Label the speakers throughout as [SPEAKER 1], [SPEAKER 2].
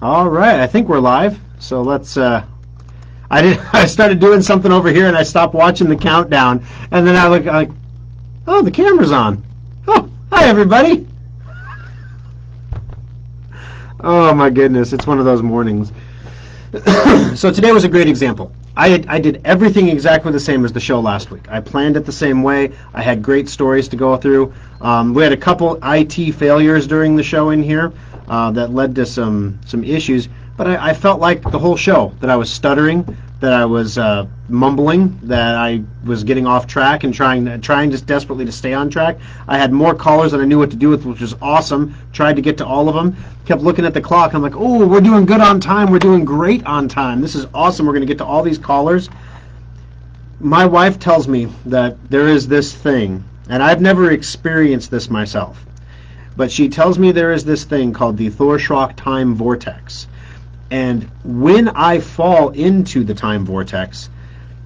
[SPEAKER 1] All right, I think we're live. So let's. I started doing something over here, and I stopped watching the countdown, and then I look like, oh, the camera's on. Oh, hi everybody. Oh my goodness, it's one of those mornings. So today was a great example. I did everything exactly the same as the show last week. I planned it the same way. I had great stories to go through. We had a couple IT failures during the show in here that led to some issues. But I felt like the whole show that I was stuttering, that I was mumbling, that I was getting off track and trying just desperately to stay on track. I had more callers than I knew what to do with, which was awesome. Tried to get to all of them. Kept looking at the clock. I'm like, oh, we're doing good on time. We're doing great on time. This is awesome. We're going to get to all these callers. My wife tells me that there is this thing, and I've never experienced this myself, but she tells me there is this thing called the After Schrock time vortex. And when I fall into the time vortex,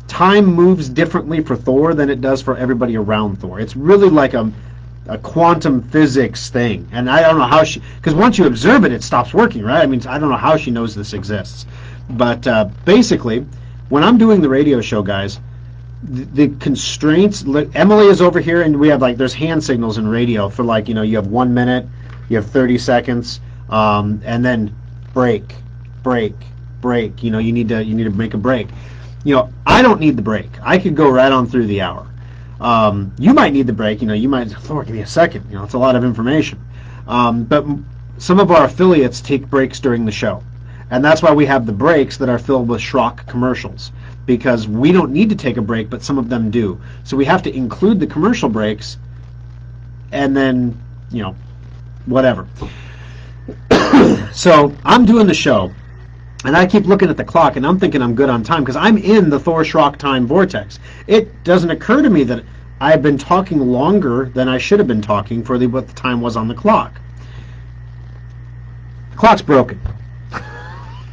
[SPEAKER 1] time moves differently for Thor than it does for everybody around Thor. It's really like a quantum physics thing. And I don't know how because once you observe it, it stops working, right? I mean, I don't know how she knows this exists. But basically, when I'm doing the radio show, guys, the constraints, Emily is over here, and we have there's hand signals in radio for you have 1 minute, you have 30 seconds, and then break. You need to make a break. I don't need the break. I could go right on through the hour. You might need the break. You might, Thor, give me a second. It's a lot of information. But some of our affiliates take breaks during the show, and that's why we have the breaks that are filled with Schrock commercials, because we don't need to take a break, but some of them do. So we have to include the commercial breaks, and then whatever. So I'm doing the show, and I keep looking at the clock, and I'm thinking I'm good on time because I'm in the After Schrock time vortex. It doesn't occur to me that I've been talking longer than I should have been talking for what the time was on the clock. The clock's broken.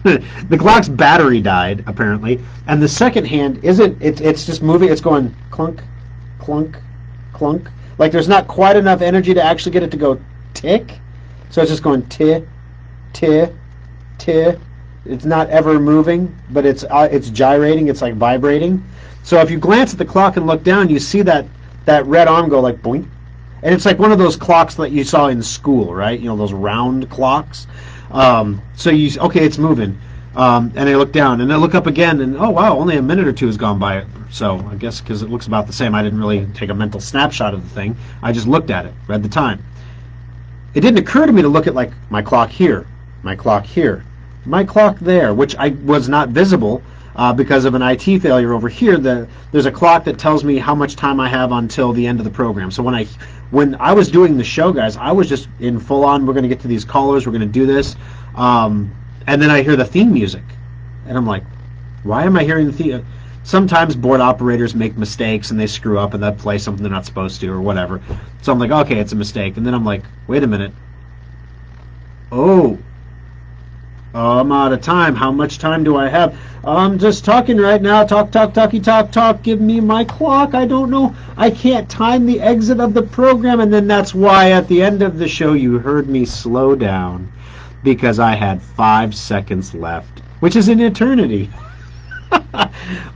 [SPEAKER 1] The clock's battery died, apparently, and the second hand isn't. It's just moving. It's going clunk, clunk, clunk. Like there's not quite enough energy to actually get it to go tick. So it's just going tick, tick, tick. It's not ever moving, but it's gyrating. It's like vibrating. So if you glance at the clock and look down, you see that red arm go like boink, and it's like one of those clocks that you saw in school, right? Those round clocks. So it's moving, and I look down and I look up again, and oh wow, only a minute or two has gone by. So I guess because it looks about the same, I didn't really take a mental snapshot of the thing. I just looked at it, read the time. It didn't occur to me to look at my clock here, my clock here, my clock there, which was not visible because of an IT failure over here. There's a clock that tells me how much time I have until the end of the program. So when I was doing the show, guys, I was just in full on, we're going to get to these callers, we're going to do this, and then I hear the theme music, and I'm like, why am I hearing the theme? Sometimes board operators make mistakes and they screw up and they play something they're not supposed to or whatever. So I'm like, okay, it's a mistake. And then I'm like, wait a minute. Oh, I'm out of time. How much time do I have? I'm just talking right now. Talk. Give me my clock. I don't know. I can't time the exit of the program. And then that's why at the end of the show you heard me slow down, because I had 5 seconds left, which is an eternity.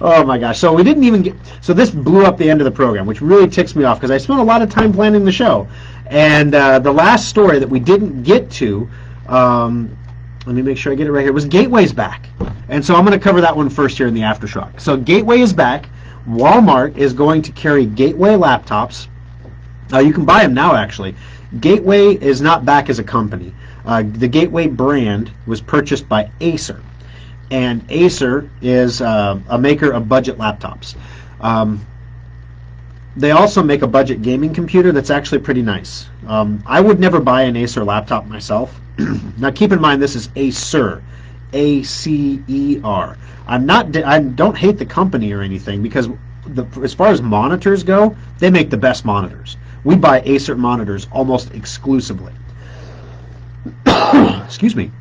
[SPEAKER 1] Oh my gosh. So we didn't even get, so this blew up the end of the program, which really ticks me off because I spent a lot of time planning the show. And the last story that we didn't get to, let me make sure I get it right here, was Gateway's back. And so I'm going to cover that one first here in the After Schrock. So Gateway is back. Walmart is going to carry Gateway laptops. You can buy them now, actually. Gateway is not back as a company. The Gateway brand was purchased by Acer. And Acer is a maker of budget laptops. They also make a budget gaming computer that's actually pretty nice. I would never buy an Acer laptop myself. Now keep in mind this is Acer, A-C-E-R. I don't hate the company or anything because as far as monitors go, they make the best monitors. We buy Acer monitors almost exclusively. Excuse me.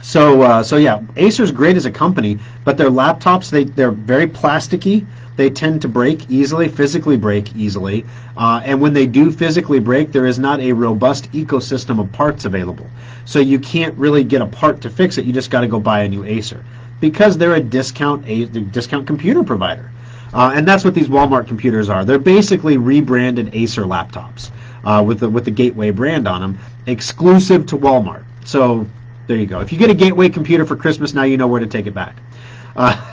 [SPEAKER 1] So yeah, Acer's great as a company, but their laptops they're very plasticky. They tend to break easily, physically break easily, and when they do physically break, there is not a robust ecosystem of parts available. So you can't really get a part to fix it. You just got to go buy a new Acer because they're a discount computer provider, and that's what these Walmart computers are. They're basically rebranded Acer laptops with the Gateway brand on them, exclusive to Walmart. So there you go. If you get a Gateway computer for Christmas, now you know where to take it back.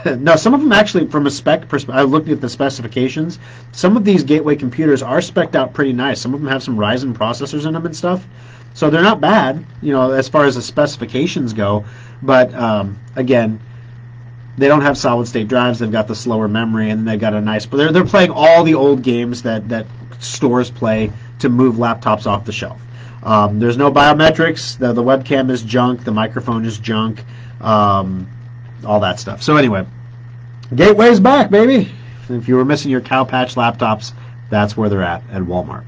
[SPEAKER 1] Now, some of them actually, from a spec perspective, I looked at the specifications. Some of these Gateway computers are spec'd out pretty nice. Some of them have some Ryzen processors in them and stuff. So they're not bad, as far as the specifications go. But, again, they don't have solid-state drives. They've got the slower memory, and they've got a nice... But they're playing all the old games that stores play to move laptops off the shelf. There's no biometrics. The webcam is junk. The microphone is junk. All that stuff. So anyway, Gateway's back, baby. If you were missing your Cow Patch laptops, that's where they're at Walmart.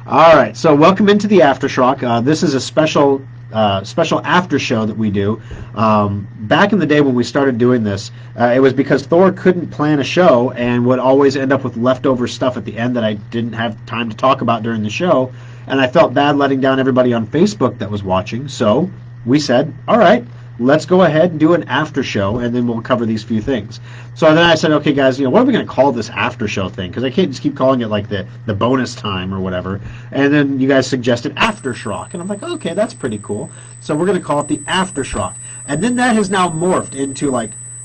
[SPEAKER 1] All right, so welcome into the After Schrock. This is a special after show that we do. Back in the day when we started doing this, it was because Thor couldn't plan a show and would always end up with leftover stuff at the end that I didn't have time to talk about during the show, and I felt bad letting down everybody on Facebook that was watching, so we said, all right, let's go ahead and do an after show, and then we'll cover these few things. So then I said, okay, guys, what are we going to call this after show thing? Because I can't just keep calling it like the bonus time or whatever. And then you guys suggested After Schrock, and I'm like, okay, that's pretty cool. So we're going to call it the After Schrock. And then that has now morphed into,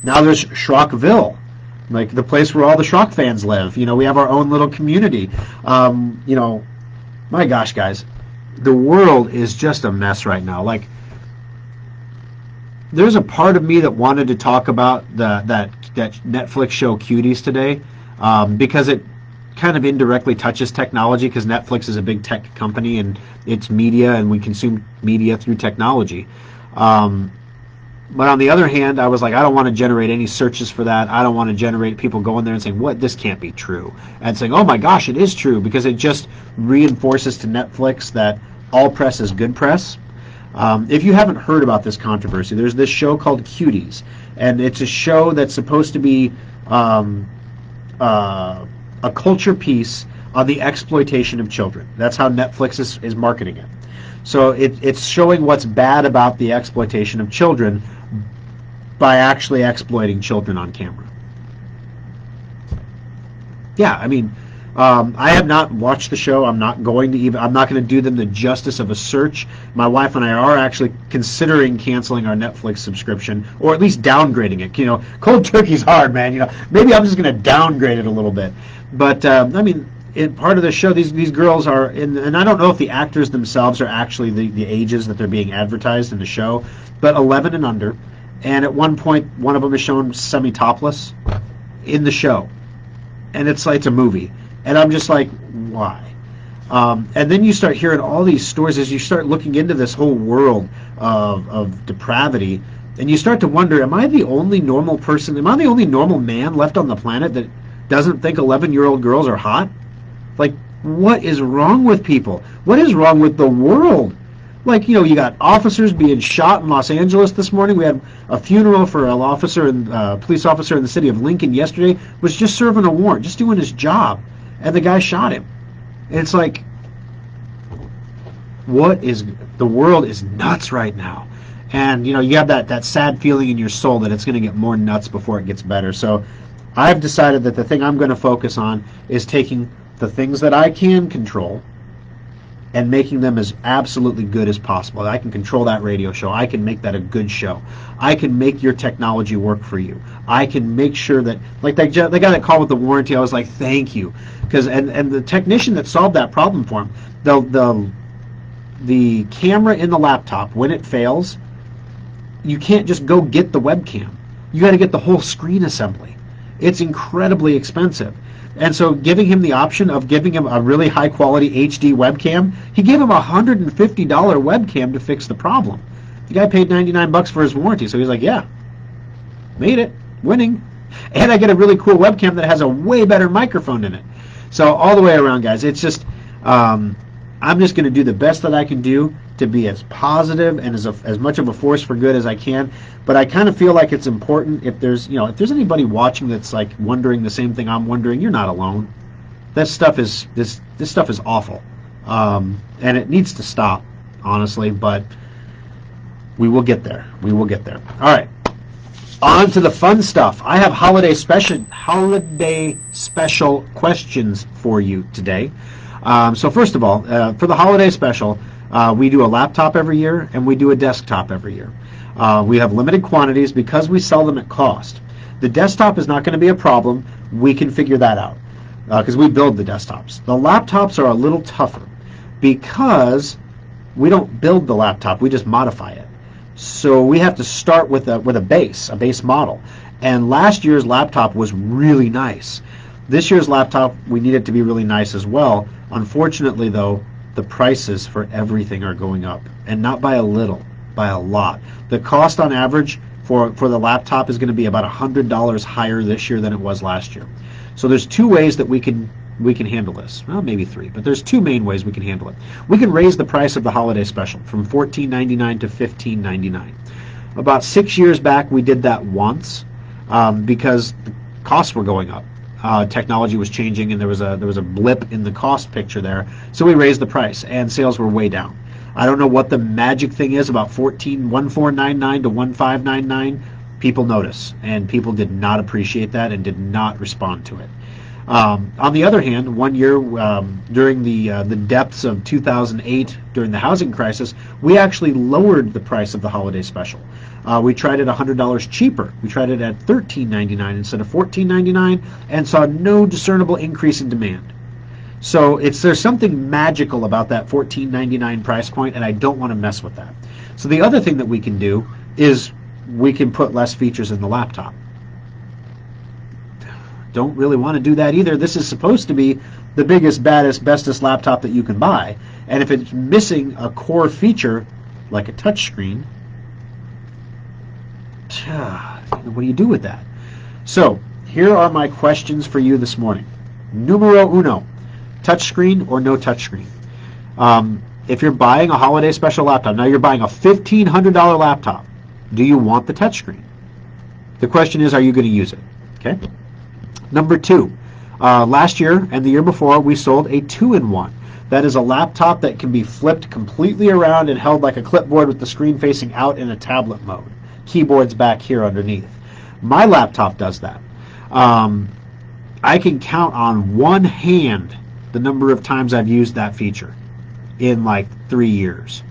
[SPEAKER 1] now there's Schrockville, like the place where all the Schrock fans live. We have our own little community. My gosh, guys, the world is just a mess right now. There's a part of me that wanted to talk about that Netflix show Cuties today, because it kind of indirectly touches technology, because Netflix is a big tech company and it's media, and we consume media through technology. But on the other hand, I was like, I don't want to generate any searches for that. I don't want to generate people going there and saying, what, this can't be true. And saying, oh my gosh, it is true, because it just reinforces to Netflix that all press is good press. If you haven't heard about this controversy, there's this show called Cuties, and it's a show that's supposed to be a culture piece on the exploitation of children. That's how Netflix is marketing it. So it's showing what's bad about the exploitation of children by actually exploiting children on camera. Yeah, I mean, I have not watched the show. I'm not going to do them the justice of a search. My wife and I are actually considering canceling our Netflix subscription, or at least downgrading it. Cold turkey's hard, man. Maybe I'm just going to downgrade it a little bit. But I mean, part of the show, these girls are in, and I don't know if the actors themselves are actually the ages that they're being advertised in the show, but 11 and under. And at one point, one of them is shown semi-topless in the show, and it's a movie. And I'm just like, why? And then you start hearing all these stories as you start looking into this whole world of depravity, and you start to wonder, am I the only normal person, am I the only normal man left on the planet that doesn't think 11-year-old girls are hot? What is wrong with people? What is wrong with the world? You got officers being shot in Los Angeles this morning. We had a funeral for an officer and police officer in the city of Lincoln yesterday, was just serving a warrant, just doing his job. And the guy shot him. And it's like, the world is nuts right now. And, you have that sad feeling in your soul that it's going to get more nuts before it gets better. So I've decided that the thing I'm going to focus on is taking the things that I can control and making them as absolutely good as possible. I can control that radio show. I can make that a good show. I can make your technology work for you. I can make sure that, the guy that called with the warranty, I was like, thank you. And the technician that solved that problem for him, the camera in the laptop, when it fails, you can't just go get the webcam. You got to get the whole screen assembly. It's incredibly expensive. And so giving him the option of giving him a really high-quality HD webcam, he gave him a $150 webcam to fix the problem. The guy paid $99 for his warranty, so he's like, yeah, made it, winning. And I get a really cool webcam that has a way better microphone in it. So all the way around, guys, it's just, I'm just going to do the best that I can do to be as positive and as much of a force for good as I can, but I kind of feel like it's important if there's anybody watching that's like wondering the same thing I'm wondering, you're not alone. This stuff is awful, and it needs to stop, honestly. But we will get there. We will get there. All right, on to the fun stuff. I have holiday special questions for you today. So first of all, for the holiday special, we do a laptop every year and we do a desktop every year. We have limited quantities because we sell them at cost. The desktop is not going to be a problem. We can figure that out because we build the desktops. The laptops are a little tougher because we don't build the laptop. We just modify it. So we have to start with a base model. And last year's laptop was really nice. This year's laptop, we need it to be really nice as well. Unfortunately, though, the prices for everything are going up, and not by a little, by a lot. The cost on average for the laptop is going to be about $100 higher this year than it was last year. So there's two ways that we can handle this. Well, maybe three, but there's two main ways we can handle it. We can raise the price of the holiday special from $14.99 to $15.99. About 6 years back, we did that once because the costs were going up. Technology was changing, and there was a blip in the cost picture there. So we raised the price, and sales were way down. I don't know what the magic thing is about $14.99 to $15.99. People notice, and people did not appreciate that and did not respond to it. On the other hand, one year during the depths of 2008, during the housing crisis, we actually lowered the price of the holiday special. We tried it $100 cheaper. We tried it at $13.99 instead of $14.99 and saw no discernible increase in demand. So there's something magical about that $14.99 price point, and I don't want to mess with that. So the other thing that we can do is we can put less features in the laptop. Don't really want to do that either. This is supposed to be the biggest, baddest, bestest laptop that you can buy, and if it's missing a core feature like a touchscreen, what do you do with that? So here are my questions for you this morning. Numero uno, touchscreen or no touchscreen? If you're buying a holiday special laptop, now you're buying a $1,500 laptop, do you want the touchscreen? The question is, are you going to use it? Okay. Number two, last year and the year before, we sold a 2-in-1. That is a laptop that can be flipped completely around and held like a clipboard with the screen facing out in a tablet mode. Keyboard's back here underneath. My laptop does that. I can count on one hand the number of times I've used that feature in like 3 years.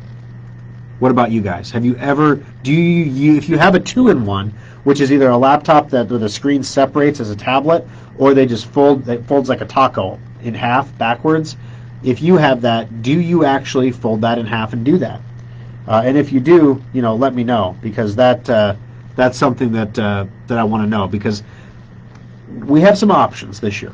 [SPEAKER 1] What about you guys? Have you ever, if you have a 2-in-1, which is either a laptop where the screen separates as a tablet, or it folds like a taco in half backwards. If you have that, do you actually fold that in half and do that? And if you do, let me know, because that's something that I want to know, because we have some options this year.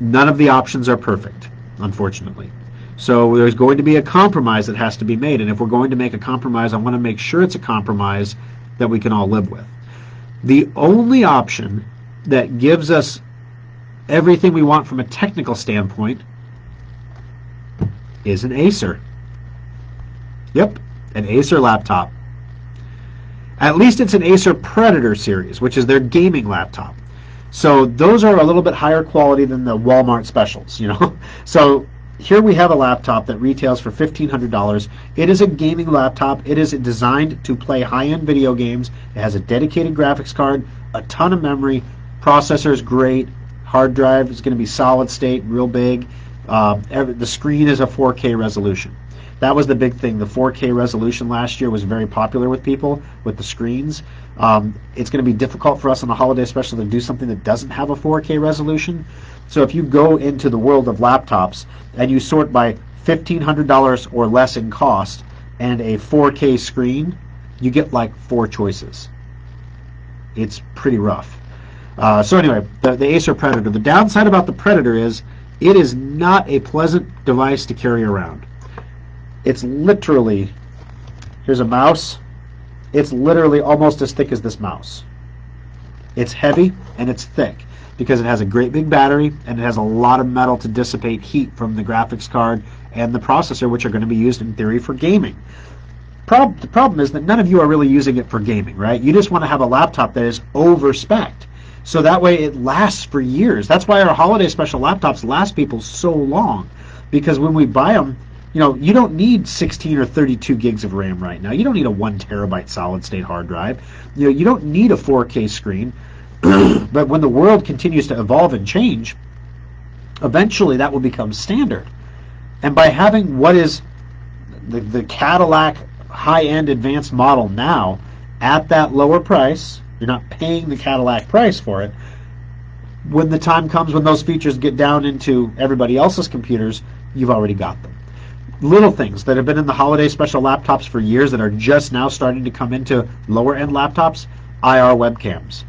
[SPEAKER 1] None of the options are perfect, unfortunately. So there's going to be a compromise that has to be made, and if we're going to make a compromise, I want to make sure it's a compromise that we can all live with. The only option that gives us everything we want from a technical standpoint is an Acer. Yep, an Acer laptop. At least it's an Acer Predator series, which is their gaming laptop. So those are a little bit higher quality than the Walmart specials, So here we have a laptop that retails for $1,500. It is a gaming laptop. It is designed to play high-end video games. It has a dedicated graphics card, a ton of memory, processor is great, hard drive is going to be solid state, real big. The screen is a 4K resolution. That was the big thing. The 4K resolution last year was very popular with people, with the screens. It's going to be difficult for us on the holiday special to do something that doesn't have a 4K resolution. So if you go into the world of laptops and you sort by $1,500 or less in cost and a 4K screen, you get like 4 choices. It's pretty rough. So anyway, the Acer Predator. The downside about the Predator is it is not a pleasant device to carry around. It's literally, here's a mouse, it's literally almost as thick as this mouse. It's heavy and it's thick because it has a great big battery and it has a lot of metal to dissipate heat from the graphics card and the processor, which are going to be used in theory for gaming. The problem is that none of you are really using it for gaming, right? You just want to have a laptop that is over-spec'd. So that way it lasts for years. That's why our holiday special laptops last people so long. Because when we buy them, you don't need 16 or 32 gigs of RAM right now. You don't need a 1 terabyte solid state hard drive. You don't need a 4K screen. But when the world continues to evolve and change, eventually that will become standard. And by having what is the Cadillac high-end advanced model now at that lower price, you're not paying the Cadillac price for it. When the time comes when those features get down into everybody else's computers, you've already got them. Little things that have been in the holiday special laptops for years that are just now starting to come into lower-end laptops, IR webcams.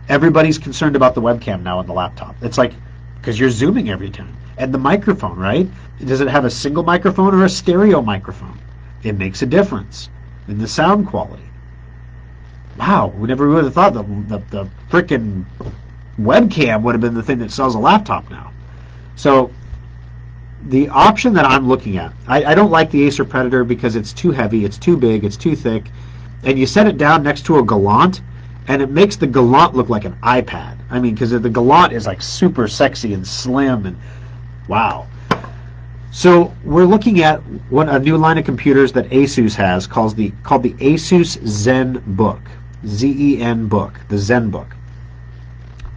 [SPEAKER 1] Everybody's concerned about the webcam now in the laptop. It's like, because you're zooming every time. And the microphone, right? Does it have a single microphone or a stereo microphone? It makes a difference in the sound quality. Wow, we never would have thought the frickin' webcam would have been the thing that sells a laptop now. So the option that I'm looking at, I don't like the Acer Predator because it's too heavy, it's too big, it's too thick, and you set it down next to a Gallant, and it makes the Gallant look like an iPad. I mean, because the Gallant is like super sexy and slim, and wow. So we're looking at a new line of computers that Asus has called the Asus ZenBook, Z-E-N book, the ZenBook.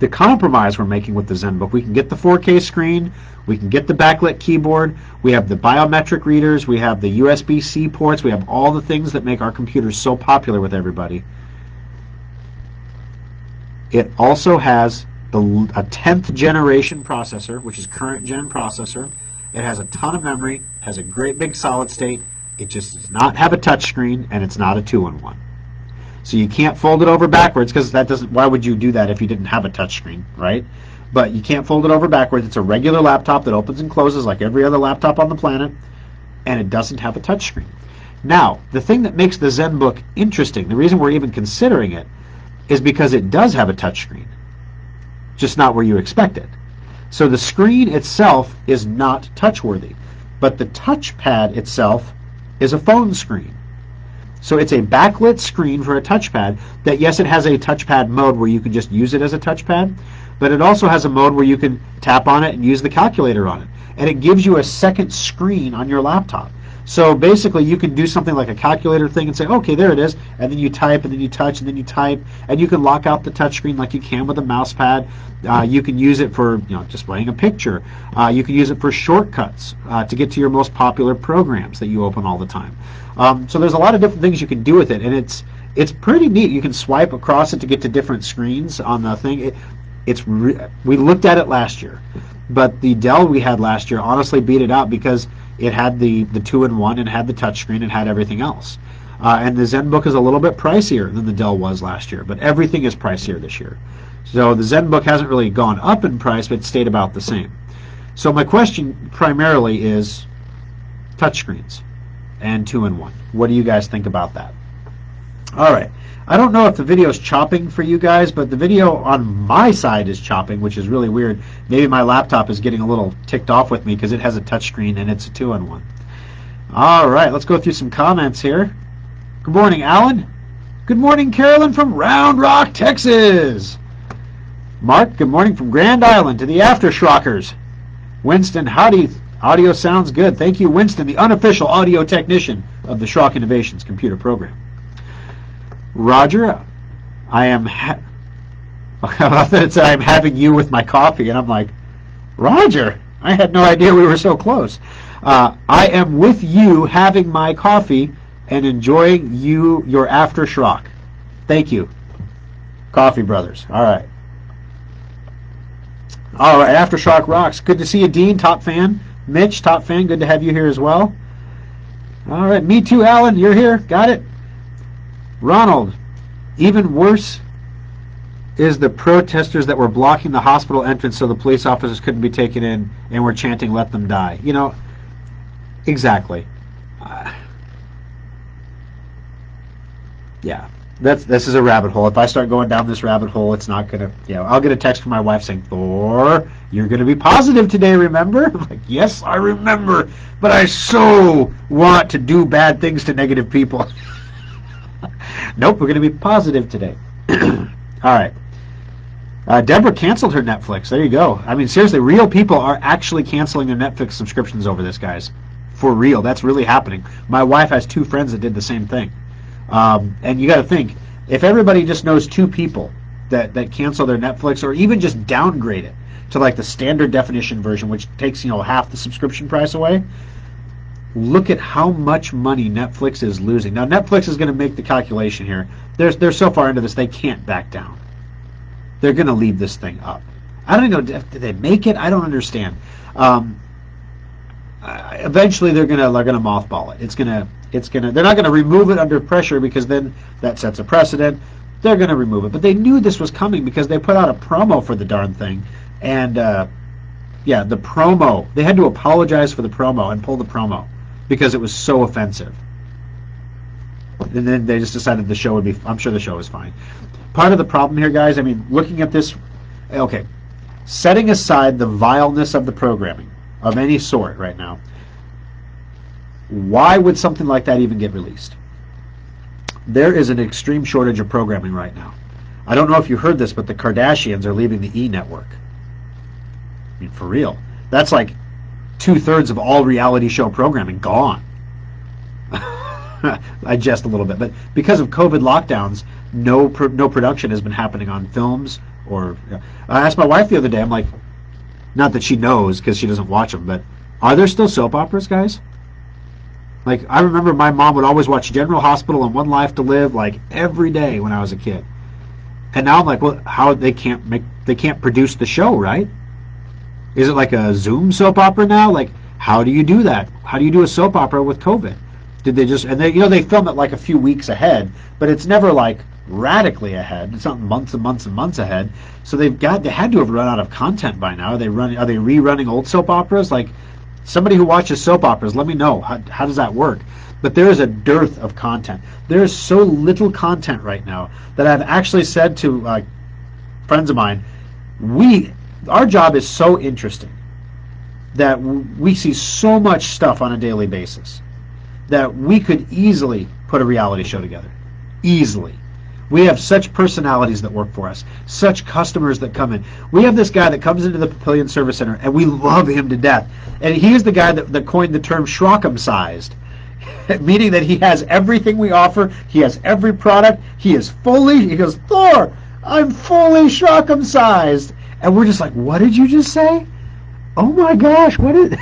[SPEAKER 1] The compromise we're making with the ZenBook, we can get the 4K screen, we can get the backlit keyboard, we have the biometric readers, we have the USB-C ports, we have all the things that make our computers so popular with everybody. It also has a 10th generation processor, which is current gen processor. It has a ton of memory, has a great big solid state. It just does not have a touchscreen, and it's not a 2-in-1. So you can't fold it over backwards, because that doesn't. Why would you do that if you didn't have a touchscreen, right? But you can't fold it over backwards. It's a regular laptop that opens and closes like every other laptop on the planet, and it doesn't have a touchscreen. Now, the thing that makes the ZenBook interesting, the reason we're even considering it, is because it does have a touchscreen, just not where you expect it. So the screen itself is not touch-worthy, but the touchpad itself is a phone screen. So it's a backlit screen for a touchpad that, yes, it has a touchpad mode where you can just use it as a touchpad, but it also has a mode where you can tap on it and use the calculator on it. And it gives you a second screen on your laptop. So basically you can do something like a calculator thing and say, okay, there it is, and then you type, and then you touch, and then you type, and you can lock out the touchscreen like you can with a mouse pad. You can use it for displaying a picture. You can use it for shortcuts to get to your most popular programs that you open all the time. So there's a lot of different things you can do with it, and it's pretty neat. You can swipe across it to get to different screens on the thing. We looked at it last year, but the Dell we had last year honestly beat it out because it had the 2-in-1 and had the touchscreen and had everything else. And the ZenBook is a little bit pricier than the Dell was last year, but everything is pricier this year. So the ZenBook hasn't really gone up in price, but it stayed about the same. So my question primarily is touchscreens and 2-in-1. What do you guys think about that? All right. I don't know if the video is chopping for you guys, but the video on my side is chopping, which is really weird. Maybe my laptop is getting a little ticked off with me because it has a touchscreen and it's a 2-in-1. All right, let's go through some comments here. Good morning, Alan. Good morning, Carolyn from Round Rock, Texas. Mark, good morning from Grand Island to the After Schrockers. Winston, howdy. Audio sounds good. Thank you, Winston, the unofficial audio technician of the Schrock Innovations computer program. Roger, I'm having you with my coffee, and I'm like, Roger, I had no idea we were so close. I am with you having my coffee and enjoying your After Schrock. Thank you, Coffee Brothers. All right, After Schrock rocks. Good to see you, Dean, top fan. Mitch, top fan, good to have you here as well. All right, me too, Alan, you're here, got it. Ronald, even worse is the protesters that were blocking the hospital entrance so the police officers couldn't be taken in and were chanting, let them die. Exactly. Yeah, this is a rabbit hole. If I start going down this rabbit hole, it's not going to, I'll get a text from my wife saying, Thor, You're going to be positive today, remember? I'm like, yes, I remember, but I so want to do bad things to negative people. Nope, we're going to be positive today. All right. Deborah canceled her Netflix. There you go. I mean, seriously, real people are actually canceling their Netflix subscriptions over this, guys. For real. That's really happening. My wife has 2 friends that did the same thing. And you got to think, if everybody just knows 2 people that cancel their Netflix or even just downgrade it to like the standard definition version, which takes, half the subscription price away, look at how much money Netflix is losing. Now, Netflix is going to make the calculation here. They're so far into this, they can't back down. They're going to leave this thing up. I don't know, did they make it? I don't understand. Eventually, they're going to mothball it. They're not going to remove it under pressure because then that sets a precedent. They're going to remove it, but they knew this was coming because they put out a promo for the darn thing, and the promo. They had to apologize for the promo and pull the promo because it was so offensive. And then they just decided the show would be. I'm sure the show was fine. Part of the problem here, guys, I mean, looking at this, okay, setting aside the vileness of the programming of any sort right now, why would something like that even get released? There is an extreme shortage of programming right now. I don't know if you heard this, but the Kardashians are leaving the E! Network. I mean, for real. That's like 2/3 of all reality show programming gone. I jest a little bit, but because of COVID lockdowns, no production has been happening on films. Or I asked my wife the other day. I'm like, not that she knows because she doesn't watch them, but are there still soap operas, guys? Like, I remember my mom would always watch General Hospital and One Life to Live like every day when I was a kid. And now I'm like, well, how they can't produce the show, right? Is it like a Zoom soap opera now? Like, how do you do that? How do you do a soap opera with COVID? Did they just, and they film it like a few weeks ahead, but it's never like radically ahead. It's not months and months and months ahead. So they had to have run out of content by now. Are they rerunning old soap operas? Like, somebody who watches soap operas, let me know. How does that work? But there is a dearth of content. There is so little content right now that I've actually said to friends of mine, our job is so interesting that we see so much stuff on a daily basis that we could easily put a reality show together. Easily. We have such personalities that work for us, such customers that come in. We have this guy that comes into the Papillion Service Center, and we love him to death. And he is the guy that coined the term Schrock'em-sized, meaning that he has everything we offer. He has every product. He goes, Thor, I'm fully Schrock'em-sized. And we're just like, what did you just say? Oh my gosh, what is...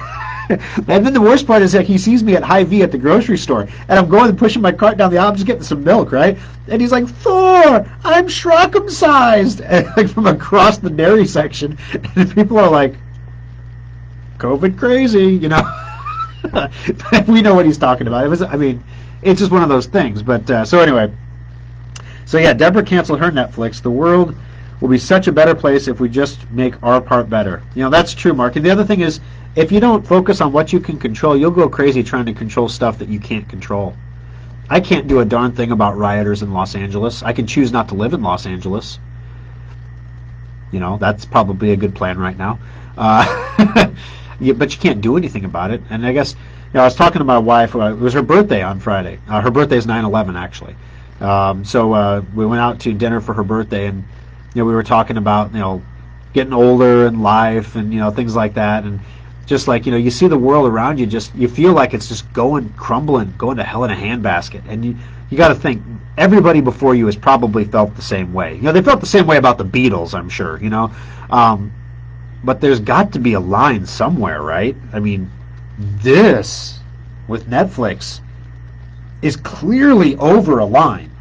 [SPEAKER 1] And then the worst part is that he sees me at Hy-Vee at the grocery store, and I'm going and pushing my cart down the aisle, I'm just getting some milk, right? And he's like, Thor, I'm Schrock'em-sized, and like from across the dairy section, and people are like, COVID crazy, we know what he's talking about. It's just one of those things. But so anyway, Deborah canceled her Netflix. The world will be such a better place if we just make our part better. That's true, Mark. And the other thing is, if you don't focus on what you can control, you'll go crazy trying to control stuff that you can't control. I can't do a darn thing about rioters in Los Angeles. I can choose not to live in Los Angeles. That's probably a good plan right now. But you can't do anything about it. And I guess, I was talking to my wife. It was her birthday on Friday. Her birthday is 9/11, actually. So we went out to dinner for her birthday, and we were talking about getting older and life and things like that. And just like, you see the world around you, you feel like it's just crumbling, going to hell in a handbasket. And you got to think, everybody before you has probably felt the same way. They felt the same way about the Beatles, I'm sure, but there's got to be a line somewhere, right? I mean, this, with Netflix, is clearly over a line.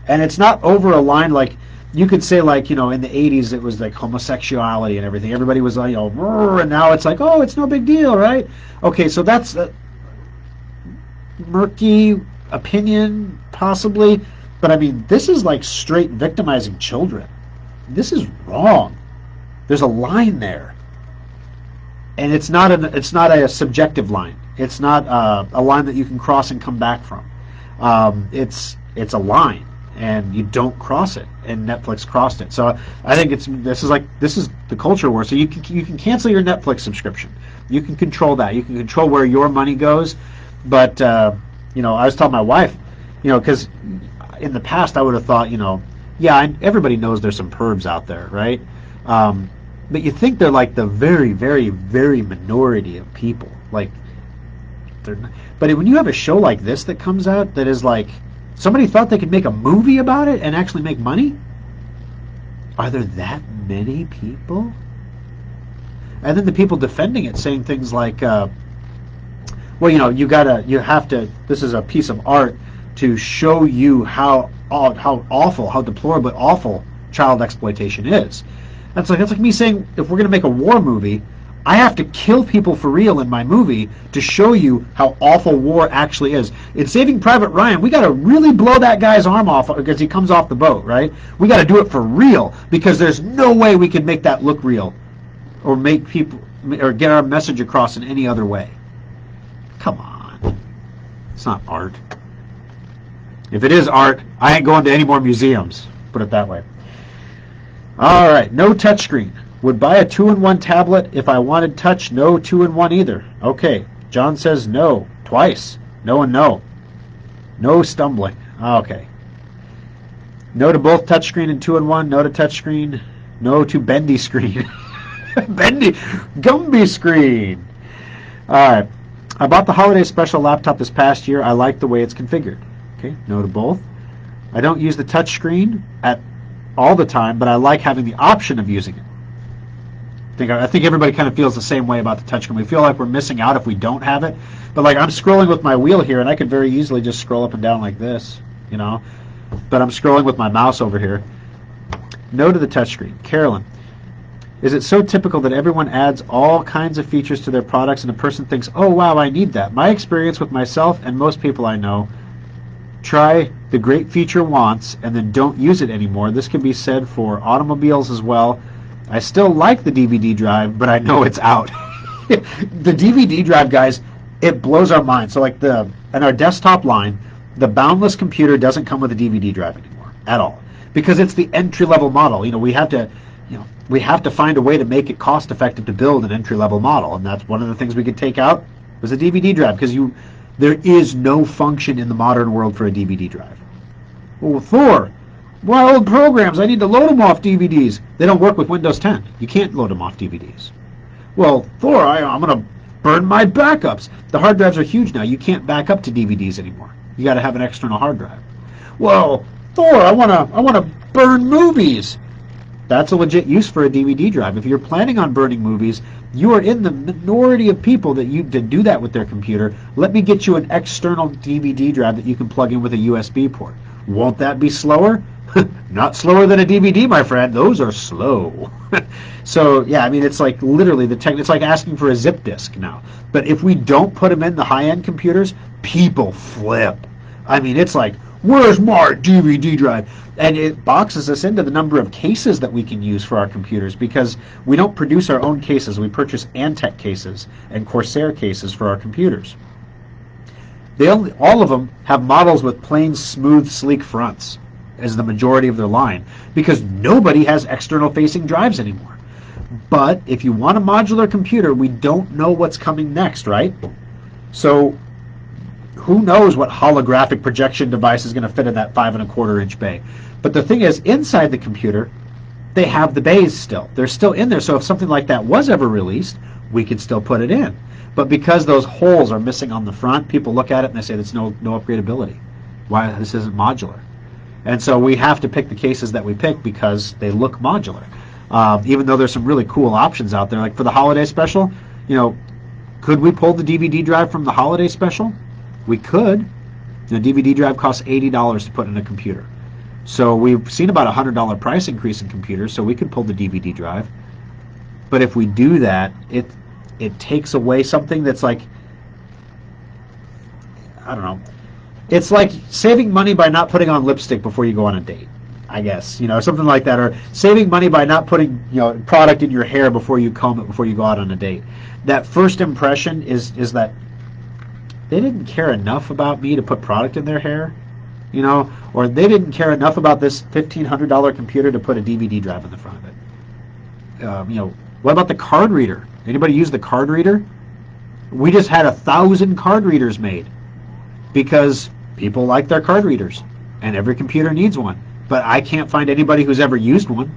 [SPEAKER 1] And it's not over a line like, you could say, like, in the 80s it was like homosexuality and everything. Everybody was like, and now it's like, oh, it's no big deal, right? Okay, so that's a murky opinion, possibly. But, I mean, this is like straight victimizing children. This is wrong. There's a line there. And it's not a subjective line. It's not a line that you can cross and come back from. It's a line. and you don't cross it, and Netflix crossed it. So I think this is the culture war. So you can cancel your Netflix subscription. You can control that. You can control where your money goes. But I was telling my wife, because in the past I would have thought, everybody knows there's some pervs out there, right? But you think they're like the very, very, very minority of people. Like, they're not, but when you have a show like this that comes out that is like, somebody thought they could make a movie about it and actually make money? Are there that many people? And then the people defending it saying things like, this is a piece of art to show you how awful, how deplorably awful child exploitation is. That's like me saying, if we're going to make a war movie, I have to kill people for real in my movie to show you how awful war actually is. In Saving Private Ryan, we got to really blow that guy's arm off because he comes off the boat, right? We got to do it for real because there's no way we could make that look real or make people or get our message across in any other way. Come on. It's not art. If it is art, I ain't going to any more museums. Put it that way. All right, no touchscreen. Would buy a 2-in-1 tablet if I wanted touch. No 2-in-1 either. Okay, John says no twice. No and no. No stumbling. Okay. No to both touchscreen and 2-in-1. No to touchscreen. No to bendy screen. Bendy, Gumby screen. All right. I bought the holiday special laptop this past year. I like the way it's configured. Okay, no to both. I don't use the touchscreen at all the time, but I like having the option of using it. I think everybody kind of feels the same way about the touchscreen. We feel like we're missing out if we don't have it. But like I'm scrolling with my wheel here, and I could very easily just scroll up and down like this, But I'm scrolling with my mouse over here. No to the touchscreen. Carolyn, is it so typical that everyone adds all kinds of features to their products and a person thinks, oh, wow, I need that? My experience with myself and most people I know try the great feature once and then don't use it anymore. This can be said for automobiles as well. I still like the DVD drive, but I know it's out. The DVD drive, guys, it blows our mind. So like in our desktop line, the boundless computer doesn't come with a DVD drive anymore at all because it's the entry-level model. We have to find a way to make it cost-effective to build an entry-level model, and that's one of the things we could take out was a DVD drive because there is no function in the modern world for a DVD drive. Well, Thor, my old programs, I need to load them off DVDs. They don't work with Windows 10. You can't load them off DVDs. Well, Thor, I'm going to burn my backups. The hard drives are huge now. You can't back up to DVDs anymore. You got to have an external hard drive. Well, Thor, I want to burn movies. That's a legit use for a DVD drive. If you're planning on burning movies, you are in the minority of people that do that with their computer. Let me get you an external DVD drive that you can plug in with a USB port. Won't that be slower? Not slower than a DVD, my friend. Those are slow. So, yeah, it's like literally it's like asking for a zip disk now. But if we don't put them in the high-end computers, people flip. It's like, where's my DVD drive? And it boxes us into the number of cases that we can use for our computers because we don't produce our own cases. We purchase Antec cases and Corsair cases for our computers. All of them have models with plain, smooth, sleek fronts as the majority of their line because nobody has external-facing drives anymore. But if you want a modular computer, we don't know what's coming next, right? So who knows what holographic projection device is going to fit in that 5.25-inch bay. But the thing is, inside the computer, they have the bays still. They're still in there. So if something like that was ever released, we could still put it in. But because those holes are missing on the front, people look at it and they say there's no upgradability. Why this isn't modular? And so we have to pick the cases that we pick because they look modular. Even though there's some really cool options out there. Like for the holiday special, could we pull the DVD drive from the holiday special? We could. The DVD drive costs $80 to put in a computer. So we've seen about a $100 price increase in computers, so we could pull the DVD drive. But if we do that, it takes away something that's like, I don't know. It's like saving money by not putting on lipstick before you go on a date, I guess. Something like that. Or saving money by not putting product in your hair before you comb it before you go out on a date. That first impression is that they didn't care enough about me to put product in their hair, or they didn't care enough about this $1,500 computer to put a DVD drive in the front of it. What about the card reader? Anybody use the card reader? We just had 1,000 card readers made because people like their card readers, and every computer needs one. But I can't find anybody who's ever used one.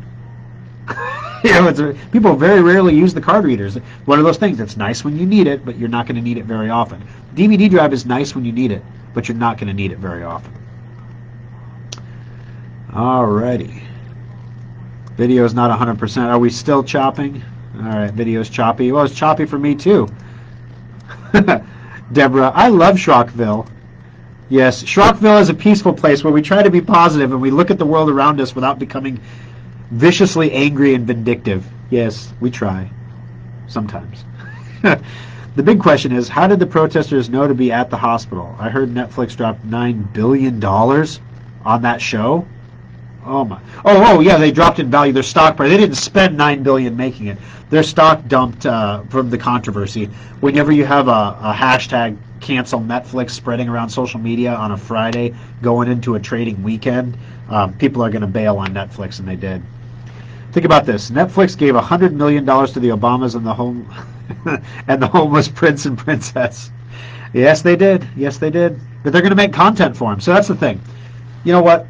[SPEAKER 1] People very rarely use the card readers. One of those things. It's nice when you need it, but you're not going to need it very often. DVD drive is nice when you need it, but you're not going to need it very often. Alrighty. Video is not 100%. Are we still chopping? Alright, video's choppy. Well, it's choppy for me too. Deborah, I love Schrockville. Yes, Schrockville is a peaceful place where we try to be positive and we look at the world around us without becoming viciously angry and vindictive. Yes, we try. Sometimes. The big question is, how did the protesters know to be at the hospital? I heard Netflix dropped $9 billion on that show. Oh my! Oh yeah, they dropped in value. Their stock price. They didn't spend $9 billion making it. Their stock dumped from the controversy. Whenever you have a hashtag cancel Netflix spreading around social media on a Friday going into a trading weekend, people are going to bail on Netflix, and they did. Think about this: Netflix gave $100 million to the Obamas and the home and the homeless prince and princess. Yes, they did. Yes, they did. But they're going to make content for them. So that's the thing. You know what?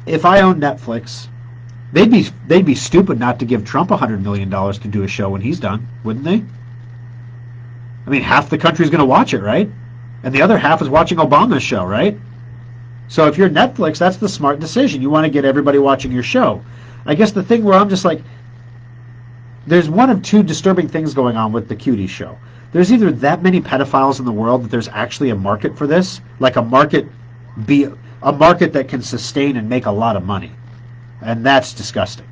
[SPEAKER 1] If I owned Netflix, they'd be stupid not to give Trump $100 million to do a show when he's done, wouldn't they? I mean, half the country's going to watch it, right? And the other half is watching Obama's show, right? So if you're Netflix, that's the smart decision. You want to get everybody watching your show. I guess the thing where I'm just like, there's one of two disturbing things going on with the Cuties show. There's either that many pedophiles in the world that there's actually a market for this, like a market that can sustain and make a lot of money. And that's disgusting.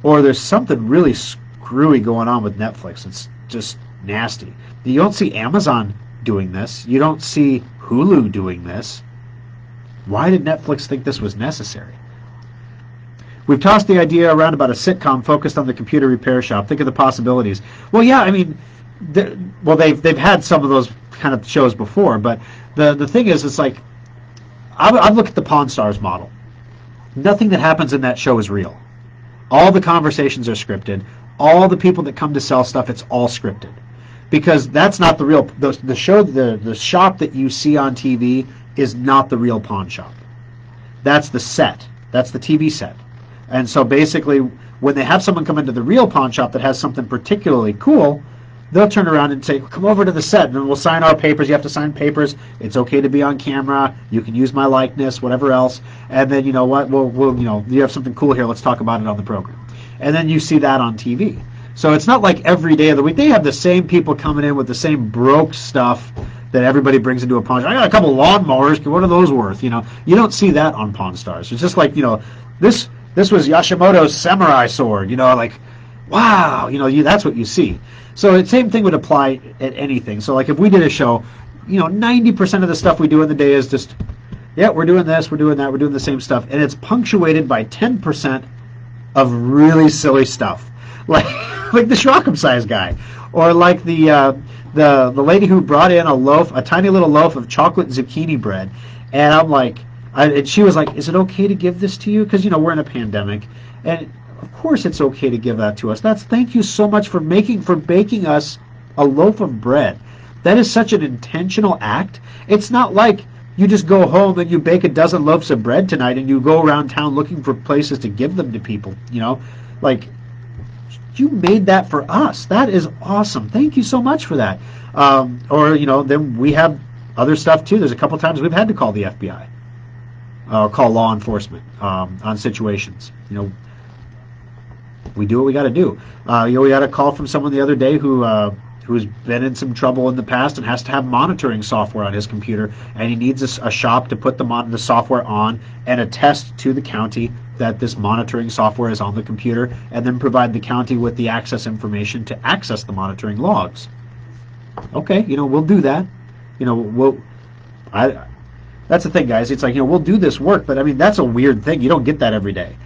[SPEAKER 1] Or there's something really screwy going on with Netflix. It's just nasty. You don't see Amazon doing this. You don't see Hulu doing this. Why did Netflix think this was necessary? We've tossed the idea around about a sitcom focused on the computer repair shop. Think of the possibilities. Well, yeah, I mean, they've had some of those kind of shows before, but the thing is, it's like, I've looked at the Pawn Stars model. Nothing that happens in that show is real. All the conversations are scripted. All the people that come to sell stuff, it's all scripted. Because that's not the real, the shop that you see on TV is not the real pawn shop. That's the set. That's the TV set. And so basically, when they have someone come into the real pawn shop that has something particularly cool, they'll turn around and say, come over to the set and we'll sign our papers. You have to sign papers. It's okay to be on camera. You can use my likeness, whatever else. And then, you know what, we'll you have something cool here. Let's talk about it on the program. And then you see that on TV. So it's not like every day of the week. They have the same people coming in with the same broke stuff that everybody brings into a pawn shop. I got a couple lawnmowers. What are those worth? You don't see that on Pawn Stars. It's just like, this was Yashimoto's samurai sword. Like, wow, that's what you see. So the same thing would apply at anything. So like if we did a show, 90% of the stuff we do in the day is just, yeah, we're doing this, we're doing that, we're doing the same stuff, and it's punctuated by 10% of really silly stuff, like the Schrock size guy, or like the lady who brought in a tiny little loaf of chocolate zucchini bread, and I'm like, and she was like, is it okay to give this to you? Because we're in a pandemic, and of course it's okay to give that to us. Thank you so much for baking us a loaf of bread. That is such an intentional act. It's not like you just go home and you bake a dozen loaves of bread tonight and you go around town looking for places to give them to people. Like, you made that for us. That is awesome. Thank you so much for that. Then we have other stuff too. There's a couple times we've had to call the FBI, call law enforcement on situations. We do what we got to do. We had a call from someone the other day who's been in some trouble in the past and has to have monitoring software on his computer, and he needs a shop to put the software on and attest to the county that this monitoring software is on the computer, and then provide the county with the access information to access the monitoring logs. Okay, we'll do that. That's the thing, guys. It's like, we'll do this work, but I mean, that's a weird thing. You don't get that every day.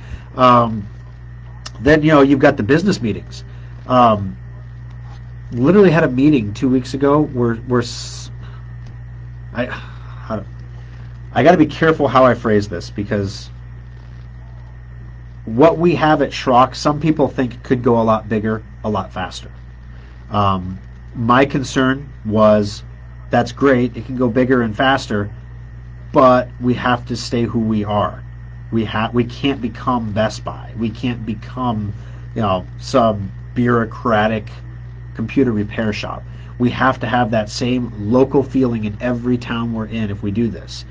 [SPEAKER 1] Then, you've got the business meetings. Literally had a meeting 2 weeks ago where I I got to be careful how I phrase this, because what we have at Schrock, some people think could go a lot bigger, a lot faster. My concern was, that's great, it can go bigger and faster, but we have to stay who we are. We can't become Best Buy. We can't become, some bureaucratic computer repair shop. We have to have that same local feeling in every town we're in if we do this.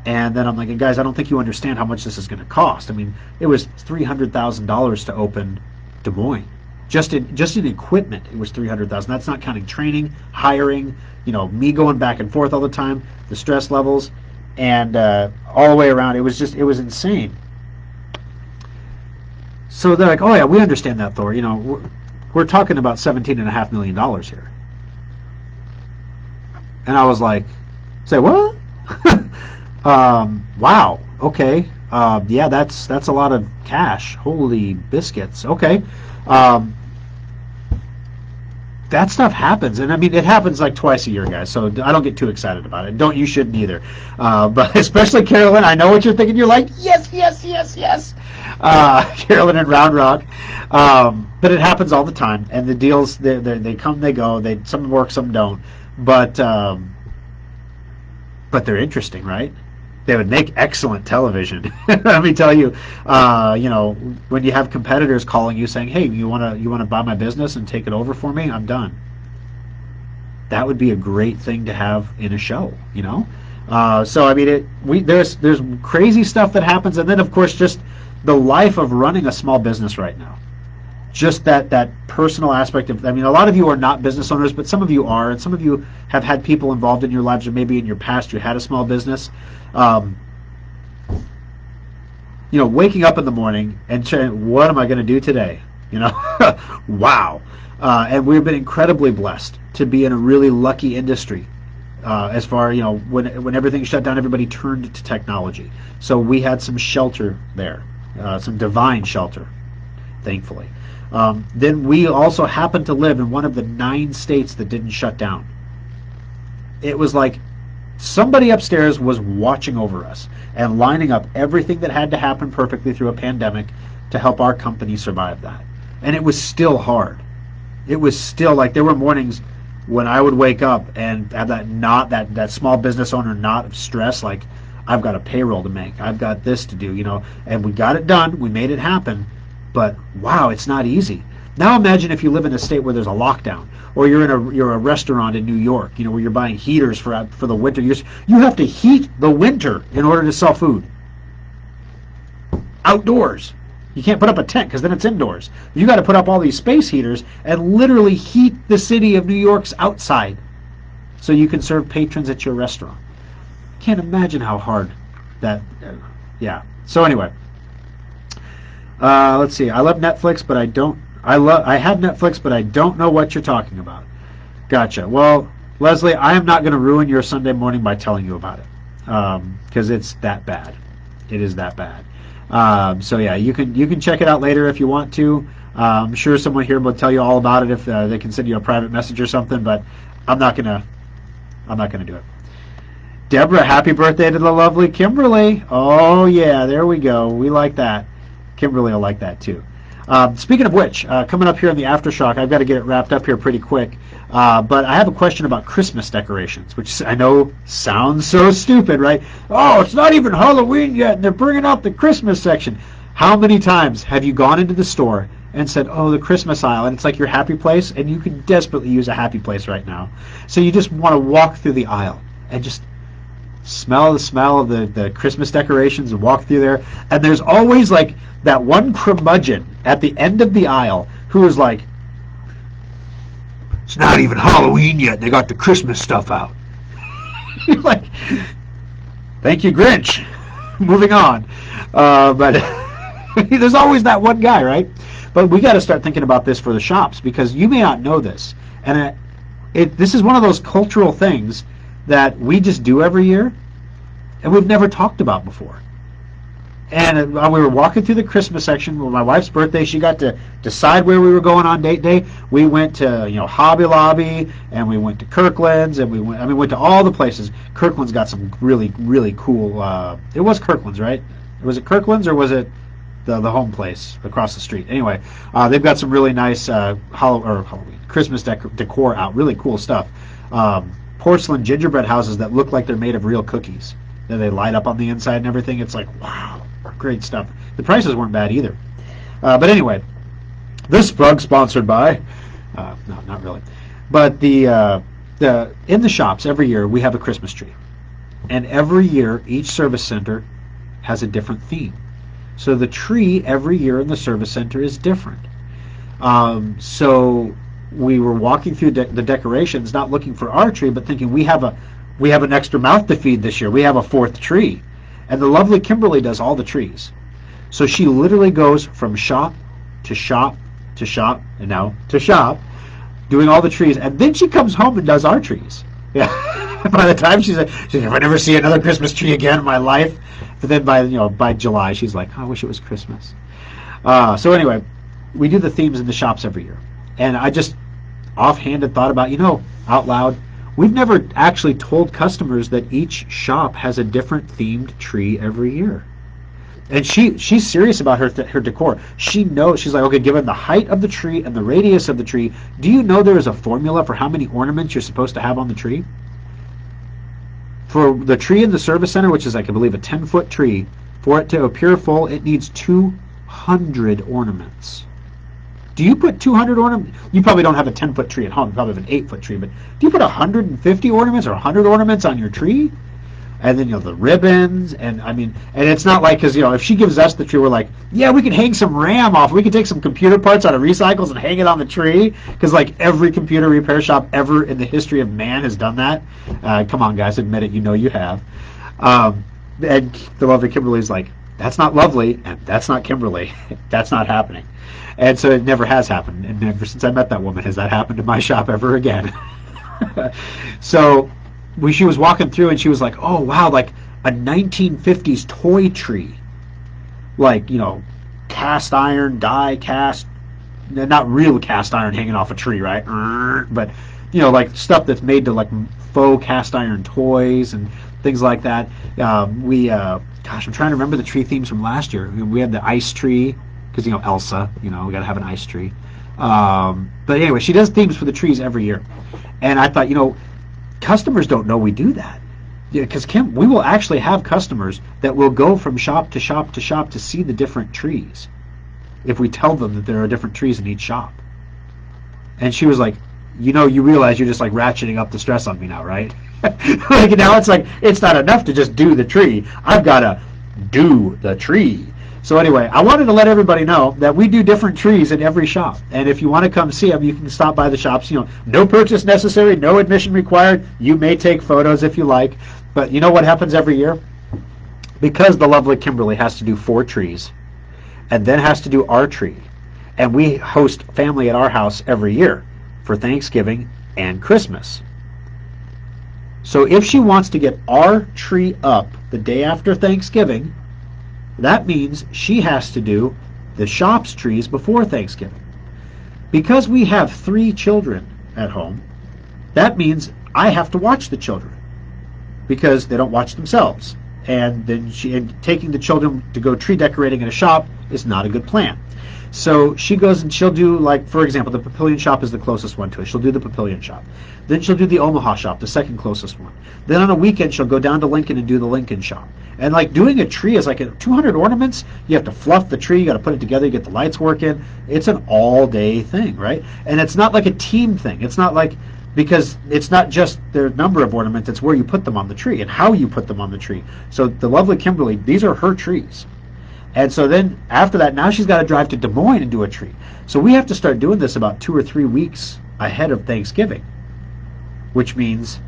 [SPEAKER 1] And then I'm like, guys, I don't think you understand how much this is going to cost. I mean, it was $300,000 to open Des Moines. Just in equipment, it was $300,000. That's not counting training, hiring, me going back and forth all the time, the stress levels, and all the way around. It was insane. So they're like, oh yeah, we understand that, Thor. We're talking about $17.5 million here. And I was like, say what? Wow. Okay. Yeah, that's a lot of cash. Holy biscuits. Okay. That stuff happens, and I mean, it happens like twice a year, guys, so I don't get too excited about it. You shouldn't either. But especially Carolyn, I know what you're thinking. You're like, yes, yes, yes, yes. Carolyn and Round Rock. But it happens all the time, and the deals, they come, they go. Some work, some don't. But they're interesting, right? They would make excellent television. Let me tell you, when you have competitors calling you saying, "Hey, you wanna buy my business and take it over for me?" I'm done. That would be a great thing to have in a show, So I mean, there's crazy stuff that happens, and then of course just the life of running a small business right now. Just that personal aspect of, I mean, a lot of you are not business owners, but some of you are, and some of you have had people involved in your lives, or maybe in your past you had a small business. Waking up in the morning and saying, what am I going to do today? Wow. And we've been incredibly blessed to be in a really lucky industry. As far, when everything shut down, everybody turned to technology. So we had some shelter there, some divine shelter, thankfully. Then we also happened to live in one of the 9 states that didn't shut down. It was like somebody upstairs was watching over us and lining up everything that had to happen perfectly through a pandemic to help our company survive that. And it was still hard. It was still like there were mornings when I would wake up and have that small business owner knot of stress, like I've got a payroll to make, I've got this to do, and we got it done, we made it happen. But wow, it's not easy. Now imagine if you live in a state where there's a lockdown, or you're a restaurant in New York, where you're buying heaters for the winter. You have to heat the winter in order to sell food. Outdoors, you can't put up a tent because then it's indoors. You got to put up all these space heaters and literally heat the city of New York's outside, so you can serve patrons at your restaurant. Can't imagine how hard that. Yeah. So anyway. Let's see. I love Netflix, but I don't. I have Netflix, but I don't know what you're talking about. Gotcha. Well, Leslie, I am not going to ruin your Sunday morning by telling you about it, because it's that bad. It is that bad. So yeah, you can check it out later if you want to. I'm sure someone here will tell you all about it if they can send you a private message or something. But I'm not gonna do it. Deborah, happy birthday to the lovely Kimberly. Oh yeah, there we go. We like that. Kimberly will like that too. Speaking of which, coming up here in the After Schrock, I've got to get it wrapped up here pretty quick. But I have a question about Christmas decorations, which I know sounds so stupid, right? Oh, it's not even Halloween yet, and they're bringing out the Christmas section. How many times have you gone into the store and said, oh, the Christmas aisle, and it's like your happy place, and you could desperately use a happy place right now. So you just want to walk through the aisle and just smell the smell of the Christmas decorations and walk through there. And there's always like that one curmudgeon at the end of the aisle who is like, it's not even Halloween yet, they got the Christmas stuff out. You're like, thank you, Grinch. Moving on. But there's always that one guy, right? But we got to start thinking about this for the shops, because you may not know this. And this is one of those cultural things that we just do every year, and we've never talked about before. And we were walking through the Christmas section. Well, my wife's birthday, she got to decide where we were going on date day. We went to Hobby Lobby, and we went to Kirkland's, and we went to all the places. Kirkland's got some really really cool. It was Kirkland's, right? Was it Kirkland's or was it the home place across the street? Anyway, they've got some really nice Halloween Christmas decor out. Really cool stuff. Porcelain gingerbread houses that look like they're made of real cookies. That they light up on the inside and everything. It's like, wow, great stuff. The prices weren't bad either. But anyway, this bug sponsored by, no, not really. But in the shops every year we have a Christmas tree, and every year each service center has a different theme. So the tree every year in the service center is different. So we were walking through the decorations, not looking for our tree, but thinking we have an extra mouth to feed this year. We have a fourth tree. And the lovely Kimberly does all the trees. So she literally goes from shop to shop to shop and now to shop, doing all the trees. And then she comes home and does our trees. Yeah. By the time she's like, if I never see another Christmas tree again in my life. But then by July, she's like, oh, I wish it was Christmas. So anyway, we do the themes in the shops every year. And I just offhanded thought about, out loud, we've never actually told customers that each shop has a different themed tree every year. And she's serious about her decor. She knows, she's like, okay, given the height of the tree and the radius of the tree, do you know there is a formula for how many ornaments you're supposed to have on the tree? For the tree in the service center, which is, I believe, a 10-foot tree, for it to appear full, it needs 200 ornaments. Do you put 200 ornaments? You probably don't have a 10-foot tree at home. You probably have an 8-foot tree. But do you put 150 ornaments or 100 ornaments on your tree? And then, the ribbons. And it's not like, because, if she gives us the tree, we're like, yeah, we can hang some RAM off. We can take some computer parts out of recycles and hang it on the tree. Because, every computer repair shop ever in the history of man has done that. Come on, guys, admit it. You have. And the lovely Kimberly's like, that's not lovely, and that's not Kimberly. That's not happening. And so it never has happened. And never since I met that woman has that happened in my shop ever again. So she was walking through and she was like, oh, wow, like a 1950s toy tree. Cast iron, die cast, not real cast iron hanging off a tree, right? But, stuff that's made to faux cast iron toys and things like that. I'm trying to remember the tree themes from last year. We had the ice tree. Because, Elsa, we got to have an ice tree. But anyway, she does themes for the trees every year. And I thought, customers don't know we do that. Because, Kim, we will actually have customers that will go from shop to shop to shop to see the different trees if we tell them that there are different trees in each shop. And she was like, you realize you're just, ratcheting up the stress on me now, right? Now it's not enough to just do the tree. I've got to do the tree. So anyway, I wanted to let everybody know that we do different trees in every shop. And if you want to come see them, you can stop by the shops. No purchase necessary, no admission required. You may take photos if you like. But you know what happens every year? Because the lovely Kimberly has to do 4 trees and then has to do our tree. And we host family at our house every year for Thanksgiving and Christmas. So if she wants to get our tree up the day after Thanksgiving, that means she has to do the shop's trees before Thanksgiving. Because we have 3 children at home, that means I have to watch the children because they don't watch themselves. And then taking the children to go tree decorating in a shop is not a good plan. So she goes and she'll do, for example, the Papillion shop is the closest one to it. She'll do the Papillion shop. Then she'll do the Omaha shop, the second closest one. Then on a weekend, she'll go down to Lincoln and do the Lincoln shop. And doing a tree is 200 ornaments. You have to fluff the tree. You got to put it together. You get the lights working. It's an all-day thing, right? And it's not like a team thing. It's not because it's not just the number of ornaments. It's where you put them on the tree and how you put them on the tree. So the lovely Kimberly, these are her trees. And so then after that, now she's got to drive to Des Moines and do a tree. So we have to start doing this about 2 or 3 weeks ahead of Thanksgiving, which means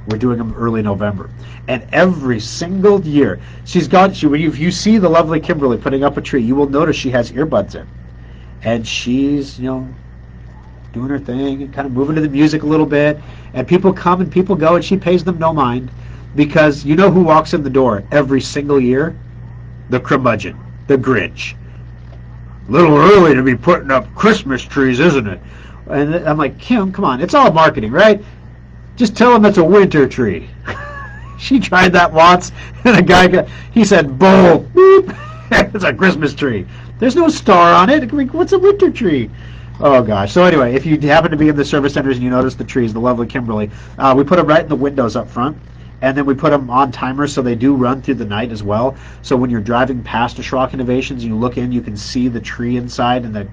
[SPEAKER 1] we're doing them early November. And every single year, when you see the lovely Kimberly putting up a tree, you will notice she has earbuds in. And she's, doing her thing and kind of moving to the music a little bit. And people come and people go, and she pays them no mind because who walks in the door every single year? the curmudgeon, the Grinch. A little early to be putting up Christmas trees, isn't it? And I'm like, Kim, come on, it's all marketing, right? Just tell them it's a winter tree. She tried that once, and he said, bull, boop, it's a Christmas tree. There's no star on it. What's a winter tree? Oh, gosh. So anyway, if you happen to be in the service centers and you notice the trees, the lovely Kimberly, we put them right in the windows up front. And then we put them on timers so they do run through the night as well. So when you're driving past a Schrock Innovations, you look in, you can see the tree inside, and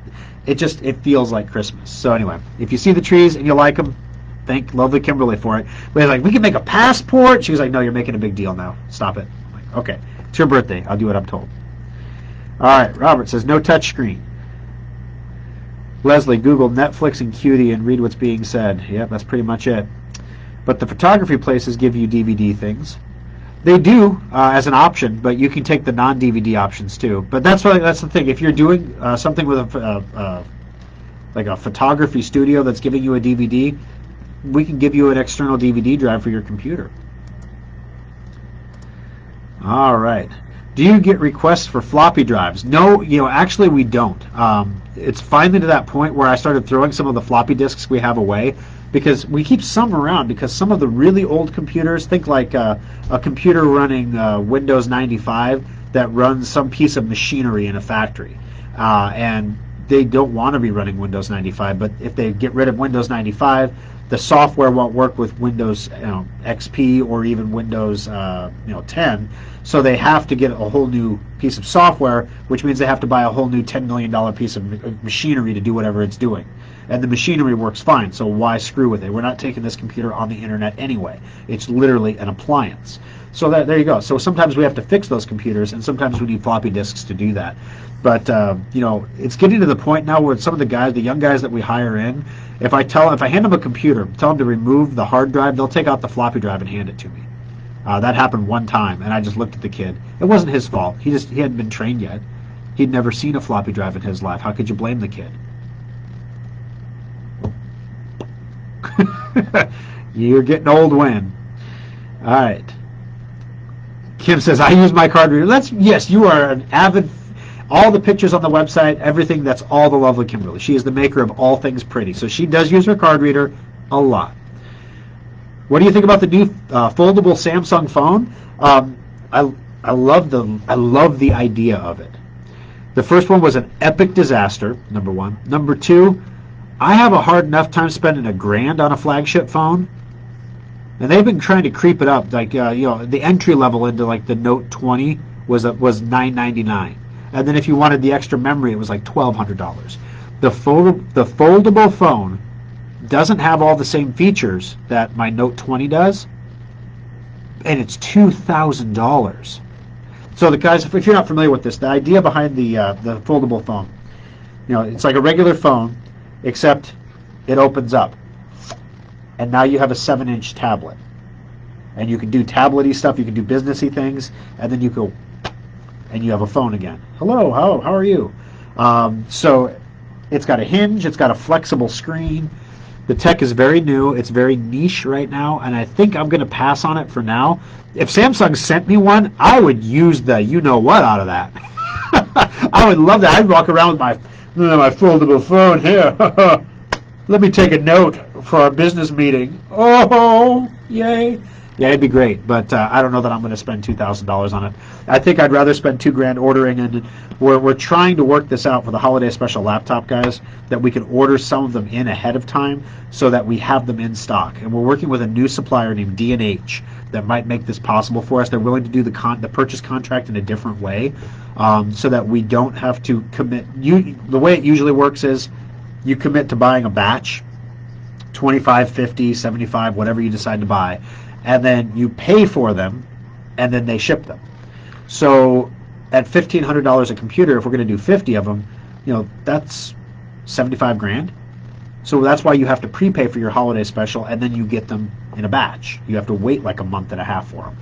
[SPEAKER 1] it feels like Christmas. So anyway, if you see the trees and you like them, thank lovely Kimberly for it. But like, we can make a passport. She was like, no, you're making a big deal now. Stop it. I'm like, okay, it's your birthday. I'll do what I'm told. All right, Robert says, no touch screen. Leslie, Google Netflix and Qt and read what's being said. Yep, that's pretty much it. But the photography places give you DVD things. They do as an option, but you can take the non-DVD options too. But that's the thing. If you're doing something with like a photography studio that's giving you a DVD, we can give you an external DVD drive for your computer. All right. Do you get requests for floppy drives? No, actually we don't. It's finally to that point where I started throwing some of the floppy disks we have away, because we keep some around, because some of the really old computers, think like a computer running Windows 95 that runs some piece of machinery in a factory, and they don't want to be running Windows 95, but if they get rid of Windows 95, the software won't work with Windows XP or even Windows 10, so they have to get a whole new piece of software, which means they have to buy a whole new $10 million piece of machinery to do whatever it's doing. And the machinery works fine, so why screw with it? We're not taking this computer on the internet anyway. It's literally an appliance. So there you go. So sometimes we have to fix those computers, and sometimes we need floppy disks to do that. But it's getting to the point now where some of the young guys that we hire in, if I hand them a computer, tell them to remove the hard drive, they'll take out the floppy drive and hand it to me. That happened one time, and I just looked at the kid. It wasn't his fault. He hadn't been trained yet. He'd never seen a floppy drive in his life. How could you blame the kid? You're getting old when. All right. Kim says, I use my card reader. Yes, you are an avid. All the pictures on the website, everything, that's all the lovely Kimberly. She is the maker of all things pretty. So she does use her card reader a lot. What do you think about the new foldable Samsung phone? I love the idea of it. The first one was an epic disaster, number one. Number two, I have a hard enough time spending $1,000 on a flagship phone, and they've been trying to creep it up. Like the entry level into like the Note 20 was $999, and then if you wanted the extra memory, it was like $1,200. The foldable phone doesn't have all the same features that my Note 20 does, and it's $2,000. So the guys, if you're not familiar with this, the idea behind the foldable phone, it's like a regular phone, except it opens up, and now you have a 7-inch tablet, and you can do tablet-y stuff, you can do businessy things, and then you go, and you have a phone again. Hello, how are you? So it's got a hinge, it's got a flexible screen. The tech is very new, it's very niche right now, and I think I'm going to pass on it for now. If Samsung sent me one, I would use the you-know-what out of that. I would love that. I'd walk around with my foldable phone here. Let me take a note for our business meeting. Oh, yay. Yeah, it'd be great, but I don't know that I'm going to spend $2,000 on it. I think I'd rather spend $2,000 ordering, and we're trying to work this out for the holiday special laptop guys, that we can order some of them in ahead of time so that we have them in stock. And we're working with a new supplier named D&H that might make this possible for us. They're willing to do the purchase contract in a different way, so that we don't have to commit. The way it usually works is you commit to buying a batch, 25, 50, 75, whatever you decide to buy, and then you pay for them, and then they ship them. So at $1,500 a computer, if we're going to do 50 of them, that's $75,000. So that's why you have to prepay for your holiday special, and then you get them in a batch. You have to wait like a month and a half for them.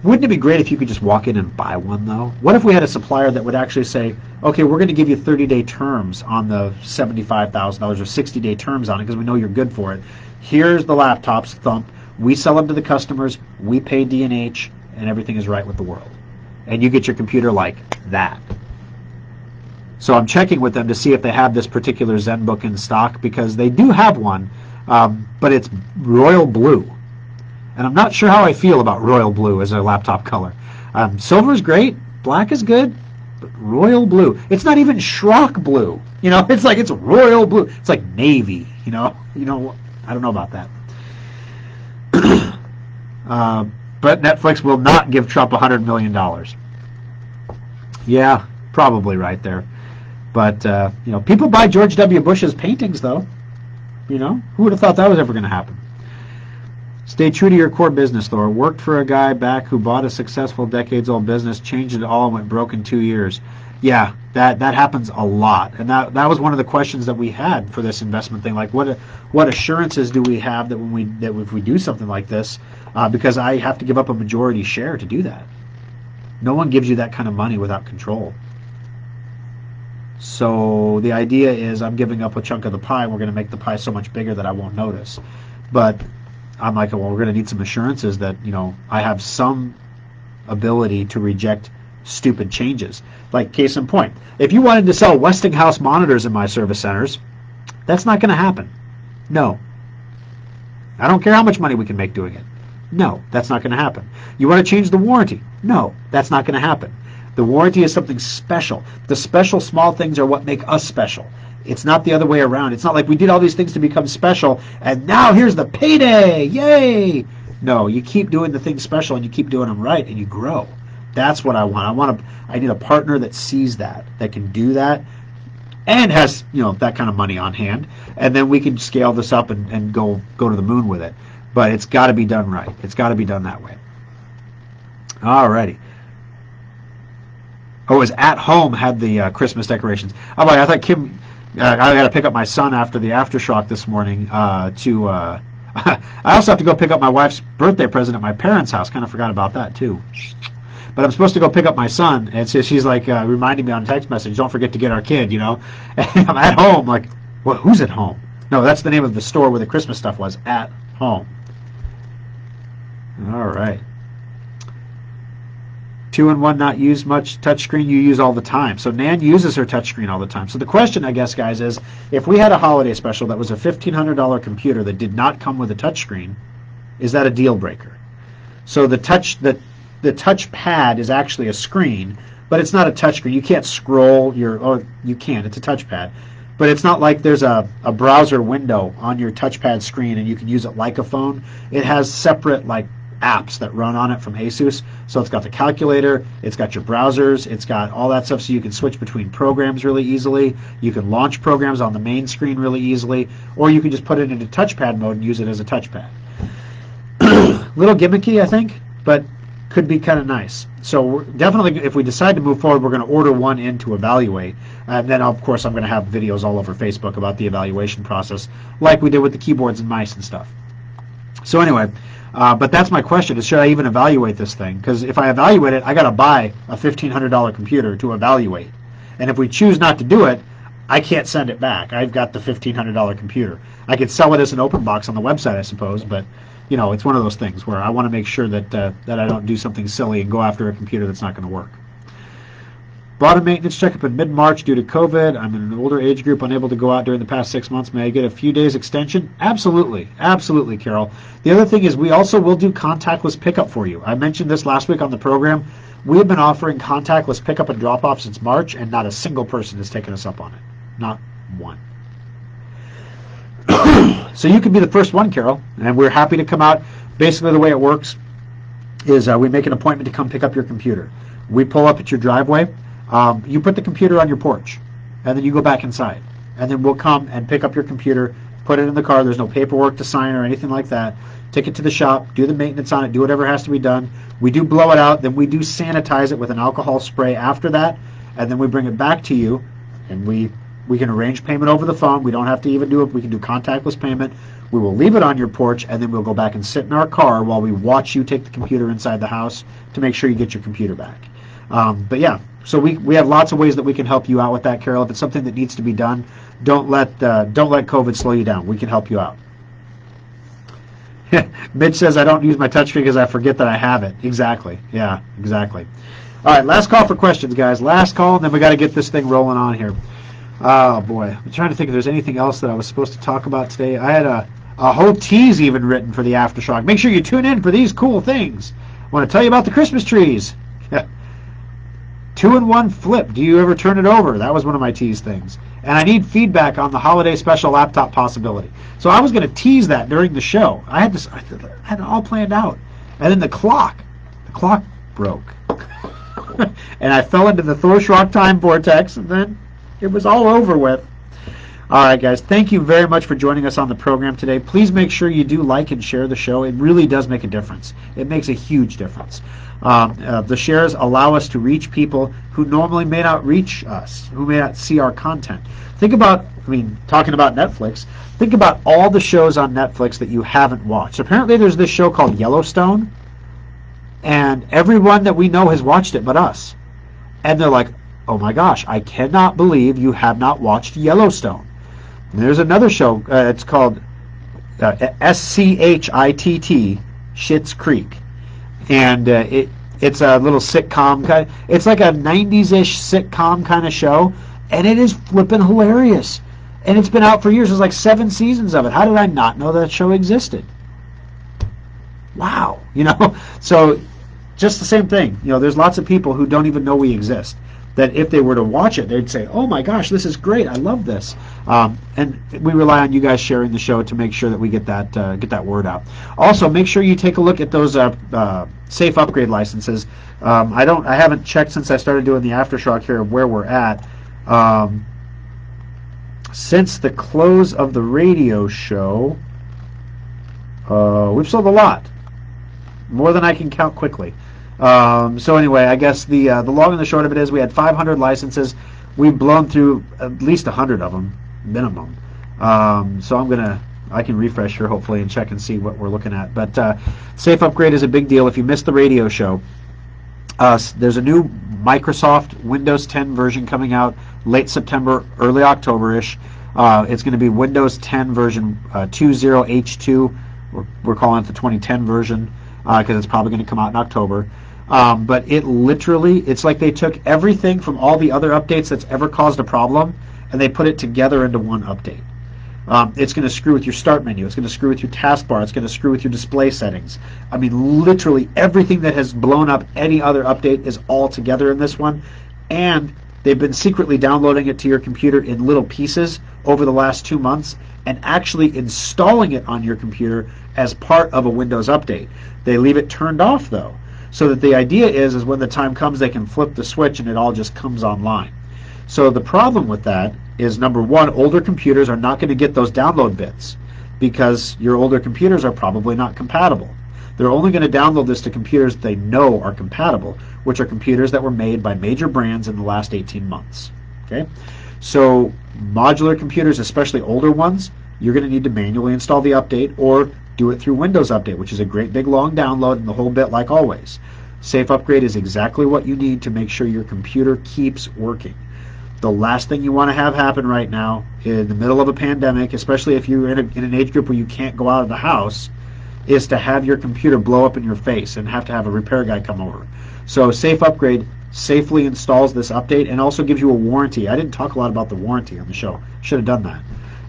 [SPEAKER 1] Wouldn't it be great if you could just walk in and buy one, though? What if we had a supplier that would actually say, okay, we're going to give you 30-day terms on the $75,000 or 60-day terms on it because we know you're good for it. Here's the laptops, thump. We sell them to the customers. We pay D&H, and everything is right with the world. and you get your computer like that. So I'm checking with them to see if they have this particular ZenBook in stock, because they do have one, but it's royal blue. And I'm not sure how I feel about royal blue as a laptop color. Silver is great, black is good, but royal blue. It's not even Schrock blue. It's like it's royal blue. It's like navy. I don't know about that. But Netflix will not give Trump $100 million. Yeah, probably right there. But, people buy George W. Bush's paintings, though. Who would have thought that was ever going to happen? Stay true to your core business, Laura. Worked for a guy back who bought a successful decades-old business, changed it all, and went broke in 2 years. Yeah, that happens a lot. And that was one of the questions that we had for this investment thing. Like, what assurances do we have that if we do something like this, because I have to give up a majority share to do that. No one gives you that kind of money without control. So the idea is I'm giving up a chunk of the pie, and we're going to make the pie so much bigger that I won't notice. But I'm like, well, we're going to need some assurances that, I have some ability to reject stupid changes. Like, case in point, if you wanted to sell Westinghouse monitors in my service centers, that's not going to happen. No. I don't care how much money we can make doing it. No, that's not going to happen. You want to change the warranty? No, that's not going to happen. The warranty is something special. The special small things are what make us special. It's not the other way around. It's not like we did all these things to become special, and now here's the payday. Yay! No, you keep doing the things special, and you keep doing them right, and you grow. That's what I want. I need a partner that sees that can do that, and has that kind of money on hand, and then we can scale this up and go to the moon with it. But it's got to be done right. It's got to be done that way. Alrighty. Oh, it was At Home had the Christmas decorations. Oh, I thought Kim. I got to pick up my son after the After Schrock this morning. I also have to go pick up my wife's birthday present at my parents' house. Kind of forgot about that too. But I'm supposed to go pick up my son, and so she's like reminding me on text message, "Don't forget to get our kid." And I'm at home. Like, well, who's at home? No, that's the name of the store where the Christmas stuff was. At Home. All right. 2-in-1 not used much. Touchscreen you use all the time. So Nan uses her touchscreen all the time. So the question, I guess, guys, is if we had a holiday special that was a $1,500 computer that did not come with a touchscreen, is that a deal breaker? So the touchpad is actually a screen, but it's not a touchscreen. You can't scroll you can. It's a touchpad. But it's not like there's a browser window on your touchpad screen and you can use it like a phone. It has separate apps that run on it from Asus. So it's got the calculator, it's got your browsers, it's got all that stuff, so you can switch between programs really easily. You can launch programs on the main screen really easily, or you can just put it into touchpad mode and use it as a touchpad. Little gimmicky, I think, but could be kind of nice. So we're definitely, if we decide to move forward, we're going to order one in to evaluate. And then, of course, I'm going to have videos all over Facebook about the evaluation process, like we did with the keyboards and mice and stuff. So anyway, but that's my question, is should I even evaluate this thing? Because if I evaluate it, I got to buy a $1,500 computer to evaluate. And if we choose not to do it, I can't send it back. I've got the $1,500 computer. I could sell it as an open box on the website, I suppose, but it's one of those things where I want to make sure that I don't do something silly and go after a computer that's not going to work. Bought a maintenance checkup in mid-March due to COVID. I'm in an older age group, unable to go out during the past 6 months. May I get a few days extension? Absolutely. Absolutely, Carol. The other thing is we also will do contactless pickup for you. I mentioned this last week on the program. We have been offering contactless pickup and drop-off since March, and not a single person has taken us up on it. Not one. So you can be the first one, Carol, and we're happy to come out. Basically, the way it works is we make an appointment to come pick up your computer. We pull up at your driveway. You put the computer on your porch, and then you go back inside. And then we'll come and pick up your computer, put it in the car. There's no paperwork to sign or anything like that. Take it to the shop, do the maintenance on it, do whatever has to be done. We do blow it out, then we do sanitize it with an alcohol spray after that, and then we bring it back to you, and we can arrange payment over the phone. We don't have to even do it. We can do contactless payment. We will leave it on your porch, and then we'll go back and sit in our car while we watch you take the computer inside the house to make sure you get your computer back. But yeah, so we have lots of ways that we can help you out with that, Carol. If it's something that needs to be done, don't let COVID slow you down. We can help you out. Mitch says I don't use my touchscreen because I forget that I have it. Exactly. Yeah, exactly. All right, last call for questions, guys. Last call, and then we got to get this thing rolling on here. Oh, boy. I'm trying to think if there's anything else that I was supposed to talk about today. I had a whole tease even written for the After Schrock. Make sure you tune in for these cool things. I want to tell you about the Christmas trees. 2-in-1 flip. Do you ever turn it over? That was one of my tease things. And I need feedback on the holiday special laptop possibility. So I was going to tease that during the show. I had it all planned out. And then the clock broke. And I fell into the Thor Schrock time vortex, and then it was all over with. All right, guys, thank you very much for joining us on the program today. Please make sure you do like and share the show. It really does make a difference. It makes a huge difference. The shares allow us to reach people who normally may not reach us, who may not see our content. Think about, talking about Netflix, think about all the shows on Netflix that you haven't watched. Apparently there's this show called Yellowstone, and everyone that we know has watched it but us. And they're like, oh my gosh, I cannot believe you have not watched Yellowstone. And there's another show, it's called SCHITT, Schitt's Creek. And it's a little sitcom it's like a 90s-ish sitcom kind of show, and it is flippin' hilarious. And it's been out for years. There's like 7 seasons of it. How did I not know that show existed? Wow. So just the same thing. There's lots of people who don't even know we exist, that if they were to watch it, they'd say, oh my gosh, this is great, I love this. And we rely on you guys sharing the show to make sure that we get that word out. Also, make sure you take a look at those safe upgrade licenses. I haven't checked since I started doing the After Schrock here where we're at. Since the close of the radio show, we've sold a lot. More than I can count quickly. So anyway, I guess the long and the short of it is we had 500 licenses. We've blown through at least 100 of them, minimum. So I can refresh here hopefully and check and see what we're looking at. But safe upgrade is a big deal. If you missed the radio show, there's a new Microsoft Windows 10 version coming out late September, early October-ish. It's going to be Windows 10 version 20H2. We're calling it the 2010 version because it's probably going to come out in October. But it's like they took everything from all the other updates that's ever caused a problem, and they put it together into one update. It's going to screw with your start menu. It's going to screw with your taskbar. It's going to screw with your display settings. Literally everything that has blown up any other update is all together in this one. And they've been secretly downloading it to your computer in little pieces over the last 2 months and actually installing it on your computer as part of a Windows update. They leave it turned off, though, so that the idea is when the time comes, they can flip the switch and it all just comes online. So the problem with that is, number one, older computers are not going to get those download bits because your older computers are probably not compatible. They're only going to download this to computers they know are compatible, which are computers that were made by major brands in the last 18 months. Okay? So modular computers, especially older ones, you're going to need to manually install the update or do it through Windows Update, which is a great big long download and the whole bit like always. Safe Upgrade is exactly what you need to make sure your computer keeps working. The last thing you want to have happen right now in the middle of a pandemic, especially if you're in an age group where you can't go out of the house, is to have your computer blow up in your face and have to have a repair guy come over. So Safe Upgrade safely installs this update and also gives you a warranty. I didn't talk a lot about the warranty on the show. Should have done that.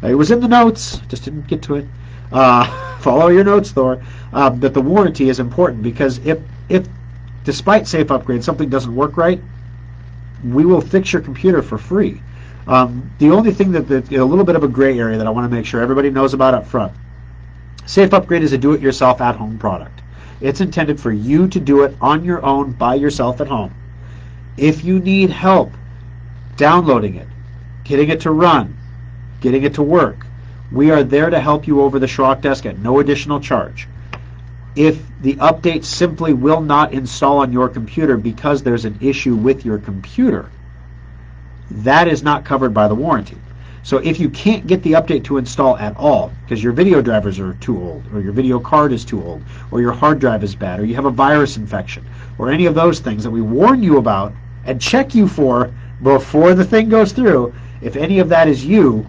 [SPEAKER 1] It was in the notes, just didn't get to it. Follow your notes, Thor. That the warranty is important because if despite Safe Upgrade something doesn't work right, we will fix your computer for free. The only thing that a little bit of a gray area that I want to make sure everybody knows about up front. Safe Upgrade is a do-it-yourself at-home product. It's intended for you to do it on your own by yourself at home. If you need help downloading it, getting it to run, getting it to work, we are there to help you over the Schrock desk at no additional charge. If the update simply will not install on your computer because there's an issue with your computer, that is not covered by the warranty. So if you can't get the update to install at all because your video drivers are too old, or your video card is too old, or your hard drive is bad, or you have a virus infection, or any of those things that we warn you about and check you for before the thing goes through, if any of that is you,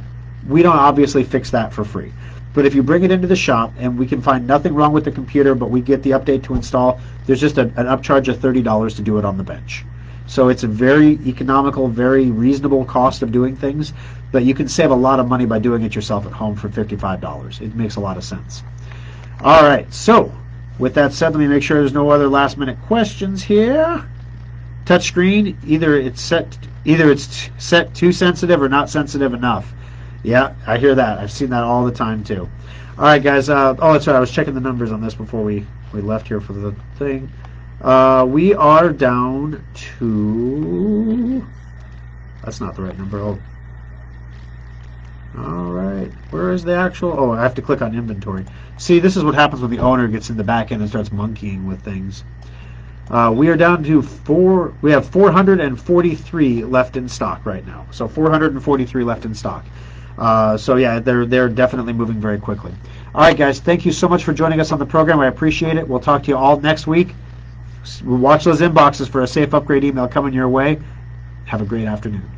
[SPEAKER 1] we don't obviously fix that for free. But if you bring it into the shop and we can find nothing wrong with the computer, but we get the update to install, there's just an upcharge of $30 to do it on the bench. So it's a very economical, very reasonable cost of doing things, but you can save a lot of money by doing it yourself at home for $55. It makes a lot of sense. All right, so with that said, let me make sure there's no other last-minute questions here. Touchscreen, either it's set too sensitive or not sensitive enough. Yeah, I hear that. I've seen that all the time too. All right, guys. Oh, that's right. I was checking the numbers on this before we left here for the thing. We are down to... That's not the right number. Oh. All right. Where is the actual... Oh, I have to click on inventory. See, this is what happens when the owner gets in the back end and starts monkeying with things. We are down to we have 443 left in stock right now. So 443 left in stock. So yeah, they're definitely moving very quickly. All right, guys, thank you so much for joining us on the program. I appreciate it. We'll talk to you all next week. Watch those inboxes for a safe upgrade email coming your way. Have a great afternoon.